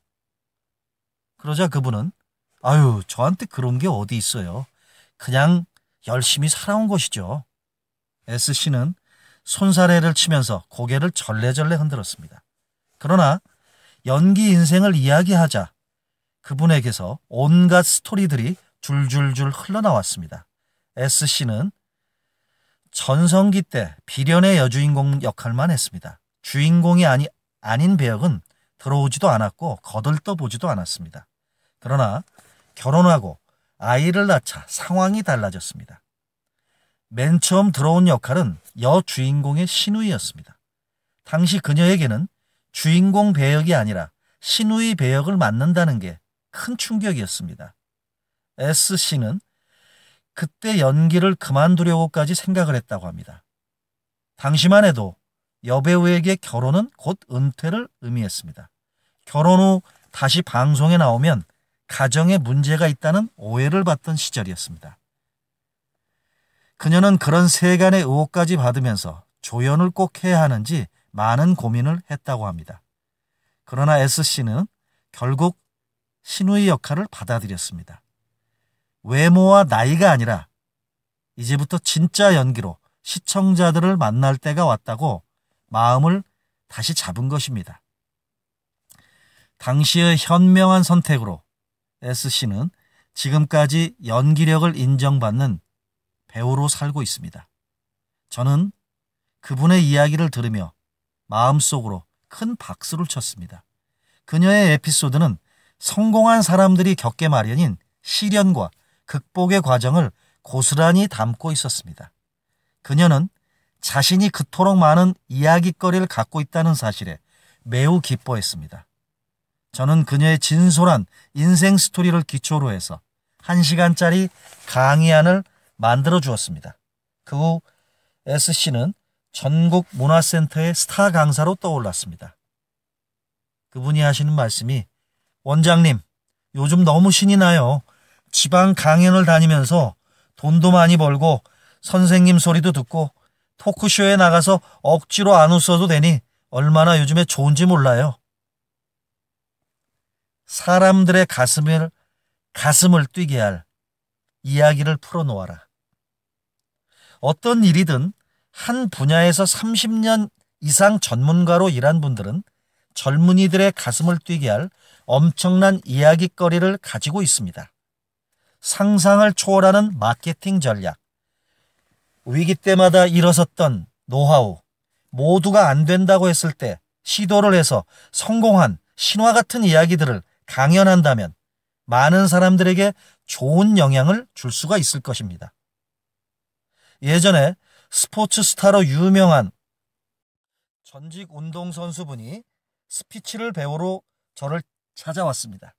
그러자 그분은 아유, 저한테 그런 게 어디 있어요. 그냥 열심히 살아온 것이죠. S씨는 손사래를 치면서 고개를 절레절레 흔들었습니다. 그러나 연기 인생을 이야기하자 그분에게서 온갖 스토리들이 줄줄줄 흘러나왔습니다. S씨는 전성기 때 비련의 여주인공 역할만 했습니다. 주인공이 아닌 배역은 들어오지도 않았고 거들떠보지도 않았습니다. 그러나 결혼하고 아이를 낳자 상황이 달라졌습니다. 맨 처음 들어온 역할은 여주인공의 신우이였습니다. 당시 그녀에게는 주인공 배역이 아니라 신우이 배역을 맡는다는 게 큰 충격이었습니다. S씨는 그때 연기를 그만두려고까지 생각을 했다고 합니다. 당시만 해도 여배우에게 결혼은 곧 은퇴를 의미했습니다. 결혼 후 다시 방송에 나오면 가정에 문제가 있다는 오해를 받던 시절이었습니다. 그녀는 그런 세간의 의혹까지 받으면서 조연을 꼭 해야 하는지 많은 고민을 했다고 합니다. 그러나 S씨는 결국 신우이 역할을 받아들였습니다. 외모와 나이가 아니라 이제부터 진짜 연기로 시청자들을 만날 때가 왔다고 마음을 다시 잡은 것입니다. 당시의 현명한 선택으로 S씨는 지금까지 연기력을 인정받는 배우로 살고 있습니다. 저는 그분의 이야기를 들으며 마음속으로 큰 박수를 쳤습니다. 그녀의 에피소드는 성공한 사람들이 겪게 마련인 시련과 극복의 과정을 고스란히 담고 있었습니다. 그녀는 자신이 그토록 많은 이야깃거리를 갖고 있다는 사실에 매우 기뻐했습니다. 저는 그녀의 진솔한 인생 스토리를 기초로 해서 1시간짜리 강의안을 만들어 주었습니다. 그 후 S씨는 전국 문화센터의 스타 강사로 떠올랐습니다. 그분이 하시는 말씀이 원장님, 요즘 너무 신이 나요. 지방 강연을 다니면서 돈도 많이 벌고 선생님 소리도 듣고 토크쇼에 나가서 억지로 안 웃어도 되니 얼마나 요즘에 좋은지 몰라요. 사람들의 가슴을 뛰게 할 이야기를 풀어놓아라. 어떤 일이든 한 분야에서 30년 이상 전문가로 일한 분들은 젊은이들의 가슴을 뛰게 할 엄청난 이야기거리를 가지고 있습니다. 상상을 초월하는 마케팅 전략, 위기 때마다 일어섰던 노하우, 모두가 안 된다고 했을 때 시도를 해서 성공한 신화 같은 이야기들을 강연한다면 많은 사람들에게 좋은 영향을 줄 수가 있을 것입니다. 예전에 스포츠 스타로 유명한 전직 운동선수분이 스피치를 배우러 저를 찾아왔습니다.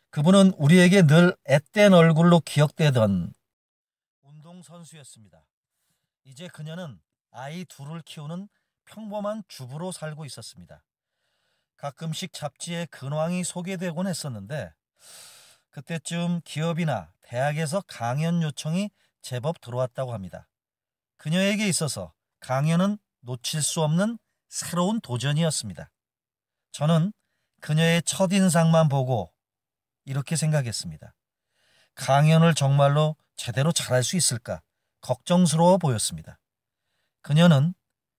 그분은 우리에게 늘 앳된 얼굴로 기억되던 운동선수였습니다. 이제 그녀는 아이 둘을 키우는 평범한 주부로 살고 있었습니다. 가끔씩 잡지에 근황이 소개되곤 했었는데 그때쯤 기업이나 대학에서 강연 요청이 제법 들어왔다고 합니다. 그녀에게 있어서 강연은 놓칠 수 없는 새로운 도전이었습니다. 저는 그녀의 첫인상만 보고 이렇게 생각했습니다. 강연을 정말로 제대로 잘할 수 있을까 걱정스러워 보였습니다. 그녀는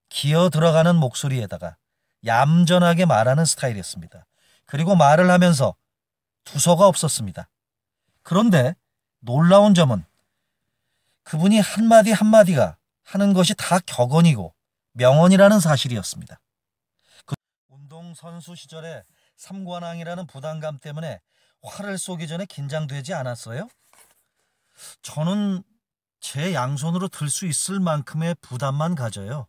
기어 들어가는 목소리에다가 얌전하게 말하는 스타일이었습니다. 그리고 말을 하면서 두서가 없었습니다. 그런데 놀라운 점은 그분이 한마디 한마디가 하는 것이 다 격언이고 명언이라는 사실이었습니다. 그 운동선수 시절에 삼관왕이라는 부담감 때문에 활을 쏘기 전에 긴장되지 않았어요? 저는 제 양손으로 들 수 있을 만큼의 부담만 가져요.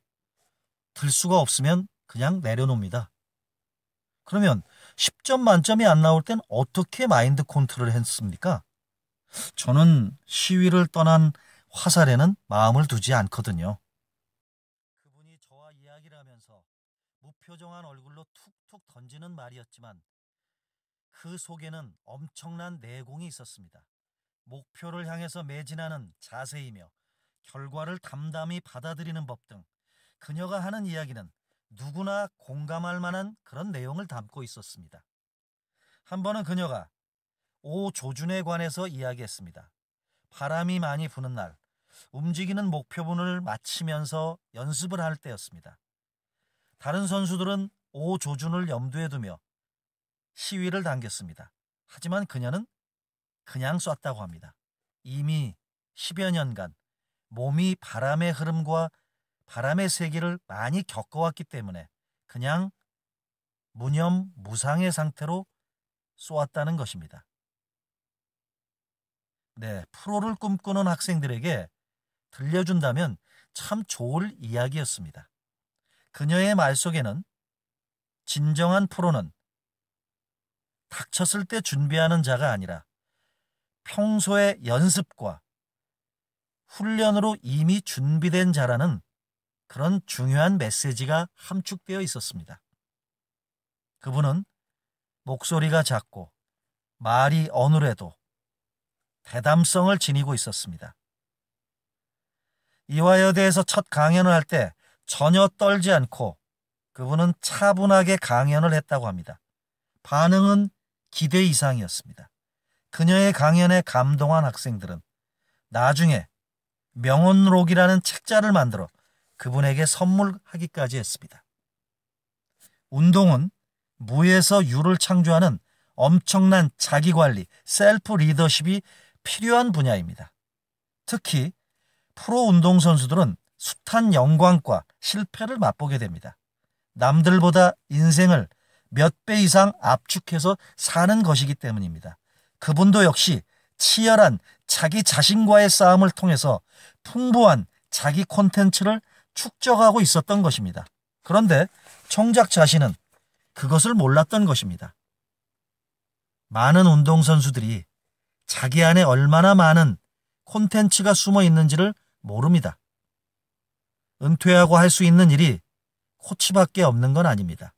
들 수가 없으면 그냥 내려놓습니다. 그러면 10점 만점이 안 나올 땐 어떻게 마인드 컨트롤을 했습니까? 저는 시위를 떠난 화살에는 마음을 두지 않거든요. 그분이 저와 이야기를 하면서 무표정한 얼굴로 툭툭 던지는 말이었지만 그 속에는 엄청난 내공이 있었습니다. 목표를 향해서 매진하는 자세이며 결과를 담담히 받아들이는 법 등 그녀가 하는 이야기는 누구나 공감할 만한 그런 내용을 담고 있었습니다. 한 번은 그녀가 오조준에 관해서 이야기했습니다. 바람이 많이 부는 날, 움직이는 목표분을 맞추면서 연습을 할 때였습니다. 다른 선수들은 오조준을 염두에 두며 시위를 당겼습니다. 하지만 그녀는 그냥 쐈다고 합니다. 이미 10여 년간 몸이 바람의 흐름과 바람의 세기를 많이 겪어왔기 때문에 그냥 무념무상의 상태로 쏘았다는 것입니다. 네, 프로를 꿈꾸는 학생들에게 들려준다면 참 좋을 이야기였습니다. 그녀의 말 속에는 진정한 프로는 닥쳤을 때 준비하는 자가 아니라 평소의 연습과 훈련으로 이미 준비된 자라는 그런 중요한 메시지가 함축되어 있었습니다. 그분은 목소리가 작고 말이 어눌해도 대담성을 지니고 있었습니다. 이화여대에서 첫 강연을 할 때 전혀 떨지 않고 그분은 차분하게 강연을 했다고 합니다. 반응은 기대 이상이었습니다. 그녀의 강연에 감동한 학생들은 나중에 명언록이라는 책자를 만들어 그분에게 선물하기까지 했습니다. 운동은 무에서 유를 창조하는 엄청난 자기관리, 셀프 리더십이 필요한 분야입니다. 특히 프로 운동선수들은 숱한 영광과 실패를 맛보게 됩니다. 남들보다 인생을 몇 배 이상 압축해서 사는 것이기 때문입니다. 그분도 역시 치열한 자기 자신과의 싸움을 통해서 풍부한 자기 콘텐츠를 축적하고 있었던 것입니다. 그런데 정작 자신은 그것을 몰랐던 것입니다. 많은 운동선수들이 자기 안에 얼마나 많은 콘텐츠가 숨어 있는지를 모릅니다. 은퇴하고 할 수 있는 일이 코치밖에 없는 건 아닙니다.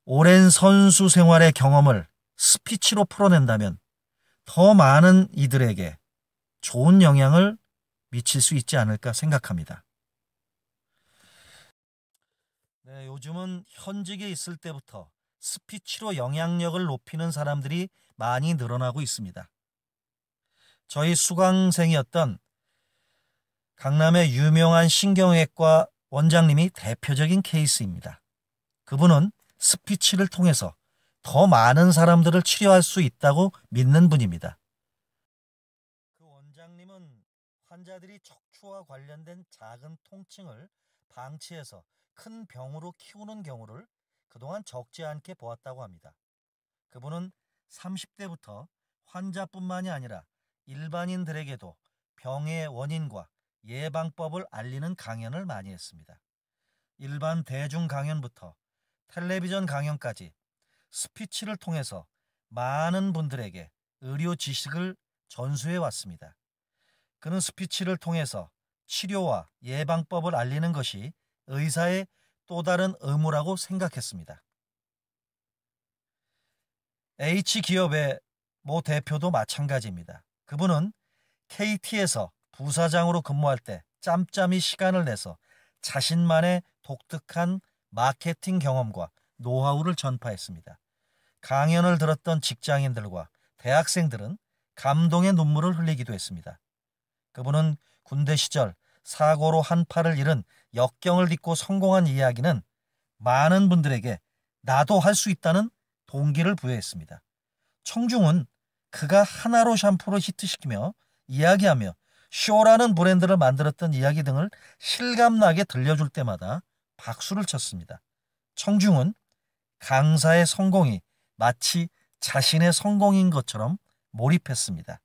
오랜 선수 생활의 경험을 스피치로 풀어낸다면 더 많은 이들에게 좋은 영향을 미칠 수 있지 않을까 생각합니다. 네, 요즘은 현직에 있을 때부터 스피치로 영향력을 높이는 사람들이 많이 늘어나고 있습니다. 저희 수강생이었던 강남의 유명한 신경외과 원장님이 대표적인 케이스입니다. 그분은 스피치를 통해서 더 많은 사람들을 치료할 수 있다고 믿는 분입니다. 그 원장님은 환자들이 척추와 관련된 작은 통증을 방치해서 큰 병으로 키우는 경우를 그동안 적지 않게 보았다고 합니다. 그분은 30대부터 환자뿐만이 아니라 일반인들에게도 병의 원인과 예방법을 알리는 강연을 많이 했습니다. 일반 대중 강연부터 텔레비전 강연까지 스피치를 통해서 많은 분들에게 의료 지식을 전수해 왔습니다. 그는 스피치를 통해서 치료와 예방법을 알리는 것이 의사의 또 다른 의무라고 생각했습니다. H기업의 모 대표도 마찬가지입니다. 그분은 KT에서 부사장으로 근무할 때 짬짬이 시간을 내서 자신만의 독특한 마케팅 경험과 노하우를 전파했습니다. 강연을 들었던 직장인들과 대학생들은 감동의 눈물을 흘리기도 했습니다. 그분은 군대 시절 사고로 한 팔을 잃은 역경을 딛고 성공한 이야기는 많은 분들에게 나도 할 수 있다는 동기를 부여했습니다. 청중은 그가 하나로 샴푸를 히트시키며 이야기하며 쇼라는 브랜드를 만들었던 이야기 등을 실감나게 들려줄 때마다 박수를 쳤습니다. 청중은 강사의 성공이 마치 자신의 성공인 것처럼 몰입했습니다.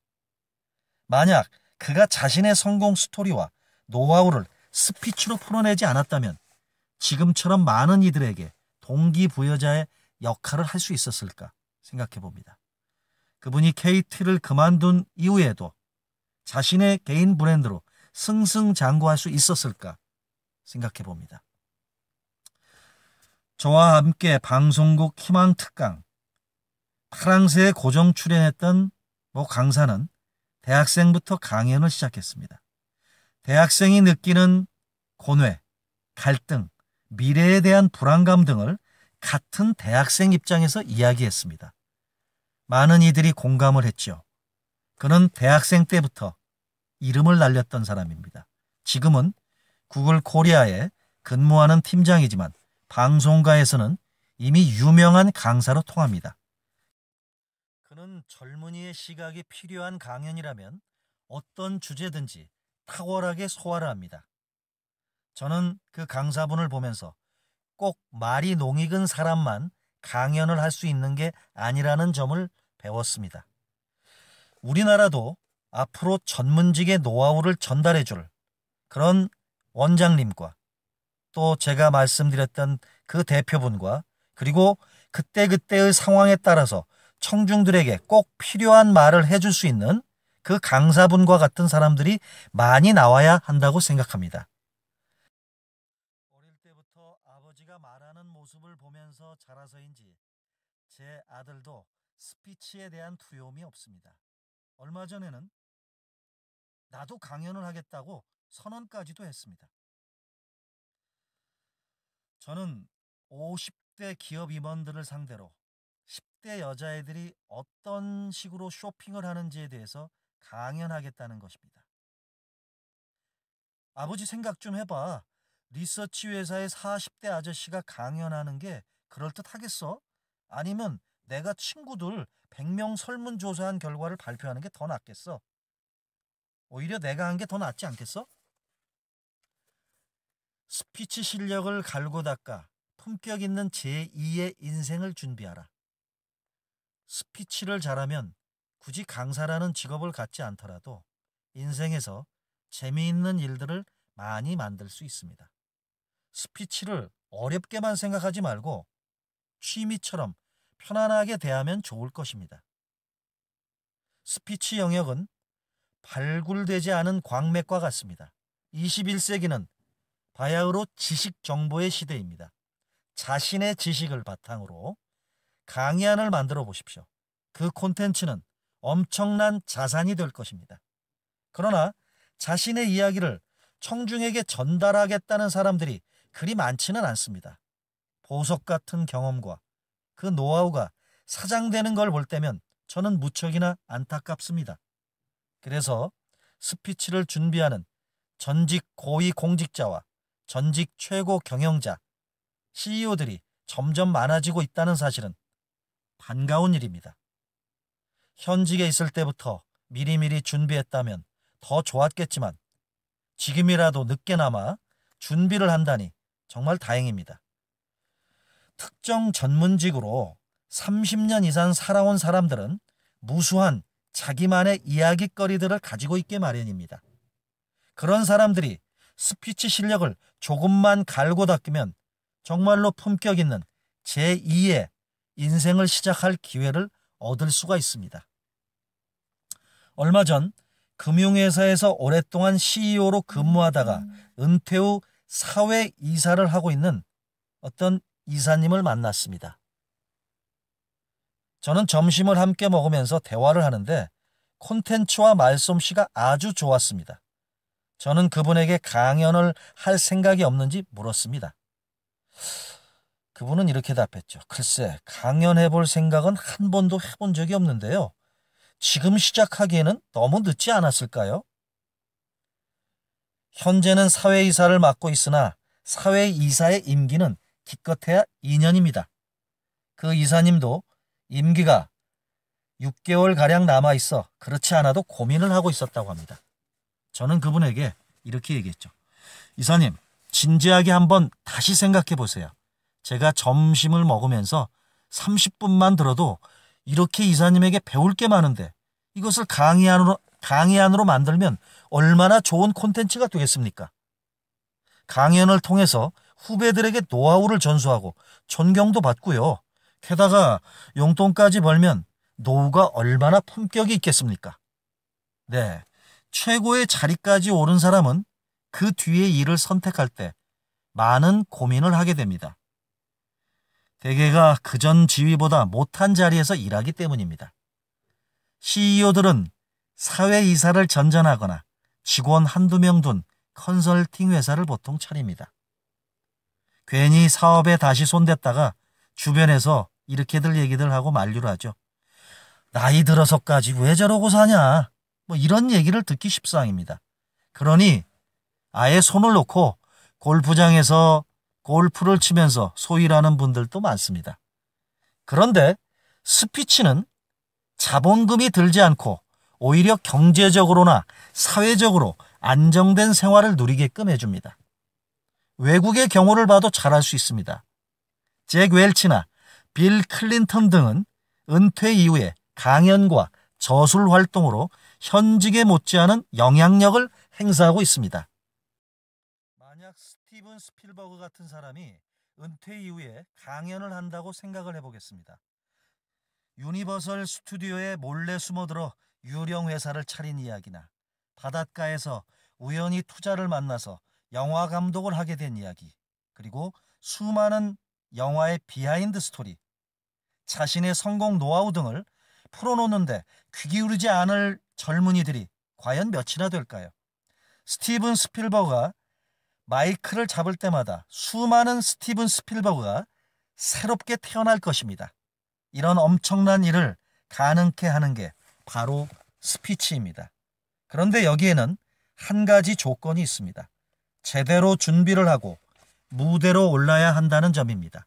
만약 그가 자신의 성공 스토리와 노하우를 스피치로 풀어내지 않았다면 지금처럼 많은 이들에게 동기부여자의 역할을 할 수 있었을까 생각해 봅니다. 그분이 KT를 그만둔 이후에도 자신의 개인 브랜드로 승승장구할 수 있었을까 생각해 봅니다. 저와 함께 방송국 희망특강 파랑새에 고정 출연했던 모 강사는 대학생부터 강연을 시작했습니다. 대학생이 느끼는 고뇌, 갈등, 미래에 대한 불안감 등을 같은 대학생 입장에서 이야기했습니다. 많은 이들이 공감을 했죠. 그는 대학생 때부터 이름을 날렸던 사람입니다. 지금은 구글 코리아에 근무하는 팀장이지만 방송가에서는 이미 유명한 강사로 통합니다. 그는 젊은이의 시각이 필요한 강연이라면 어떤 주제든지 탁월하게 소화를 합니다. 저는 그 강사분을 보면서 꼭 말이 농익은 사람만 강연을 할 수 있는 게 아니라는 점을 배웠습니다. 우리나라도 앞으로 전문직의 노하우를 전달해 줄 그런 원장님과 또 제가 말씀드렸던 그 대표분과 그리고 그때그때의 상황에 따라서 청중들에게 꼭 필요한 말을 해줄 수 있는 그 강사분과 같은 사람들이 많이 나와야 한다고 생각합니다. 어릴 때부터 아버지가 말하는 모습을 보면서 자라서인지 제 아들도 스피치에 대한 두려움이 없습니다. 얼마 전에는 나도 강연을 하겠다고 선언까지도 했습니다. 저는 50대 기업 임원들을 상대로 10대 여자애들이 어떤 식으로 쇼핑을 하는지에 대해서 강연하겠다는 것입니다. 아버지 생각 좀 해봐. 리서치 회사의 40대 아저씨가 강연하는 게 그럴듯하겠어? 아니면 내가 친구들 100명 설문조사한 결과를 발표하는 게 더 낫겠어? 오히려 내가 한 게 더 낫지 않겠어? 스피치 실력을 갈고 닦아 품격 있는 제2의 인생을 준비하라. 스피치를 잘하면 굳이 강사라는 직업을 갖지 않더라도 인생에서 재미있는 일들을 많이 만들 수 있습니다. 스피치를 어렵게만 생각하지 말고 취미처럼 편안하게 대하면 좋을 것입니다. 스피치 영역은 발굴되지 않은 광맥과 같습니다. 21세기는 바야흐로 지식 정보의 시대입니다. 자신의 지식을 바탕으로 강의안을 만들어 보십시오. 그 콘텐츠는 엄청난 자산이 될 것입니다. 그러나 자신의 이야기를 청중에게 전달하겠다는 사람들이 그리 많지는 않습니다. 보석 같은 경험과 그 노하우가 사장되는 걸 볼 때면 저는 무척이나 안타깝습니다. 그래서 스피치를 준비하는 전직 고위 공직자와 전직 최고 경영자, CEO들이 점점 많아지고 있다는 사실은 반가운 일입니다. 현직에 있을 때부터 미리미리 준비했다면 더 좋았겠지만 지금이라도 늦게나마 준비를 한다니 정말 다행입니다. 특정 전문직으로 30년 이상 살아온 사람들은 무수한 자기만의 이야깃거리들을 가지고 있게 마련입니다. 그런 사람들이 스피치 실력을 조금만 갈고 닦으면 정말로 품격 있는 제2의 인생을 시작할 기회를 얻을 수가 있습니다. 얼마 전 금융회사에서 오랫동안 CEO로 근무하다가 은퇴 후 사회 이사를 하고 있는 어떤 이사님을 만났습니다. 저는 점심을 함께 먹으면서 대화를 하는데 콘텐츠와 말솜씨가 아주 좋았습니다. 저는 그분에게 강연을 할 생각이 없는지 물었습니다. 그분은 이렇게 답했죠. 글쎄, 강연해 볼 생각은 한 번도 해본 적이 없는데요. 지금 시작하기에는 너무 늦지 않았을까요? 현재는 사회이사를 맡고 있으나 사회이사의 임기는 기껏해야 2년입니다. 그 이사님도 임기가 6개월가량 남아있어 그렇지 않아도 고민을 하고 있었다고 합니다. 저는 그분에게 이렇게 얘기했죠. 이사님, 진지하게 한번 다시 생각해 보세요. 제가 점심을 먹으면서 30분만 들어도 이렇게 이사님에게 배울 게 많은데 이것을 강의안으로 만들면 얼마나 좋은 콘텐츠가 되겠습니까? 강연을 통해서 후배들에게 노하우를 전수하고 존경도 받고요. 게다가 용돈까지 벌면 노후가 얼마나 품격이 있겠습니까? 네, 최고의 자리까지 오른 사람은 그 뒤의 일을 선택할 때 많은 고민을 하게 됩니다. 대개가 그전 지위보다 못한 자리에서 일하기 때문입니다. CEO들은 사회이사를 전전하거나 직원 한두 명 둔 컨설팅 회사를 보통 차립니다. 괜히 사업에 다시 손댔다가 주변에서 이렇게들 얘기들 하고 만류를 하죠. 나이 들어서까지 왜 저러고 사냐? 뭐 이런 얘기를 듣기 십상입니다. 그러니 아예 손을 놓고 골프장에서 골프를 치면서 소일하는 분들도 많습니다. 그런데 스피치는 자본금이 들지 않고 오히려 경제적으로나 사회적으로 안정된 생활을 누리게끔 해줍니다. 외국의 경우를 봐도 잘 알 수 있습니다. 잭 웰치나 빌 클린턴 등은 은퇴 이후에 강연과 저술 활동으로 현직에 못지않은 영향력을 행사하고 있습니다. 만약 스티븐 스필버그 같은 사람이 은퇴 이후에 강연을 한다고 생각을 해보겠습니다. 유니버설 스튜디오에 몰래 숨어들어 유령 회사를 차린 이야기나 바닷가에서 우연히 투자를 만나서 영화 감독을 하게 된 이야기, 그리고 수많은 영화의 비하인드 스토리, 자신의 성공 노하우 등을 풀어놓는데 귀 기울이지 않을 젊은이들이 과연 몇이나 될까요? 스티븐 스필버그가 마이크를 잡을 때마다 수많은 스티븐 스필버그가 새롭게 태어날 것입니다. 이런 엄청난 일을 가능케 하는 게 바로 스피치입니다. 그런데 여기에는 한 가지 조건이 있습니다. 제대로 준비를 하고 무대로 올라야 한다는 점입니다.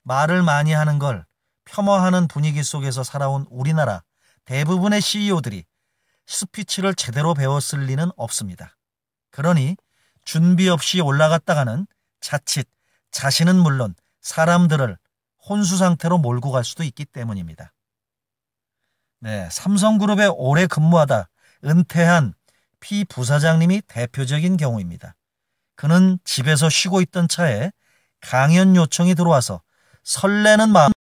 말을 많이 하는 걸 폄하하는 분위기 속에서 살아온 우리나라 대부분의 CEO들이 스피치를 제대로 배웠을 리는 없습니다. 그러니 준비 없이 올라갔다가는 자칫 자신은 물론 사람들을 혼수 상태로 몰고 갈 수도 있기 때문입니다. 네, 삼성그룹에 오래 근무하다 은퇴한 피 부사장님이 대표적인 경우입니다. 그는 집에서 쉬고 있던 차에 강연 요청이 들어와서 설레는 마음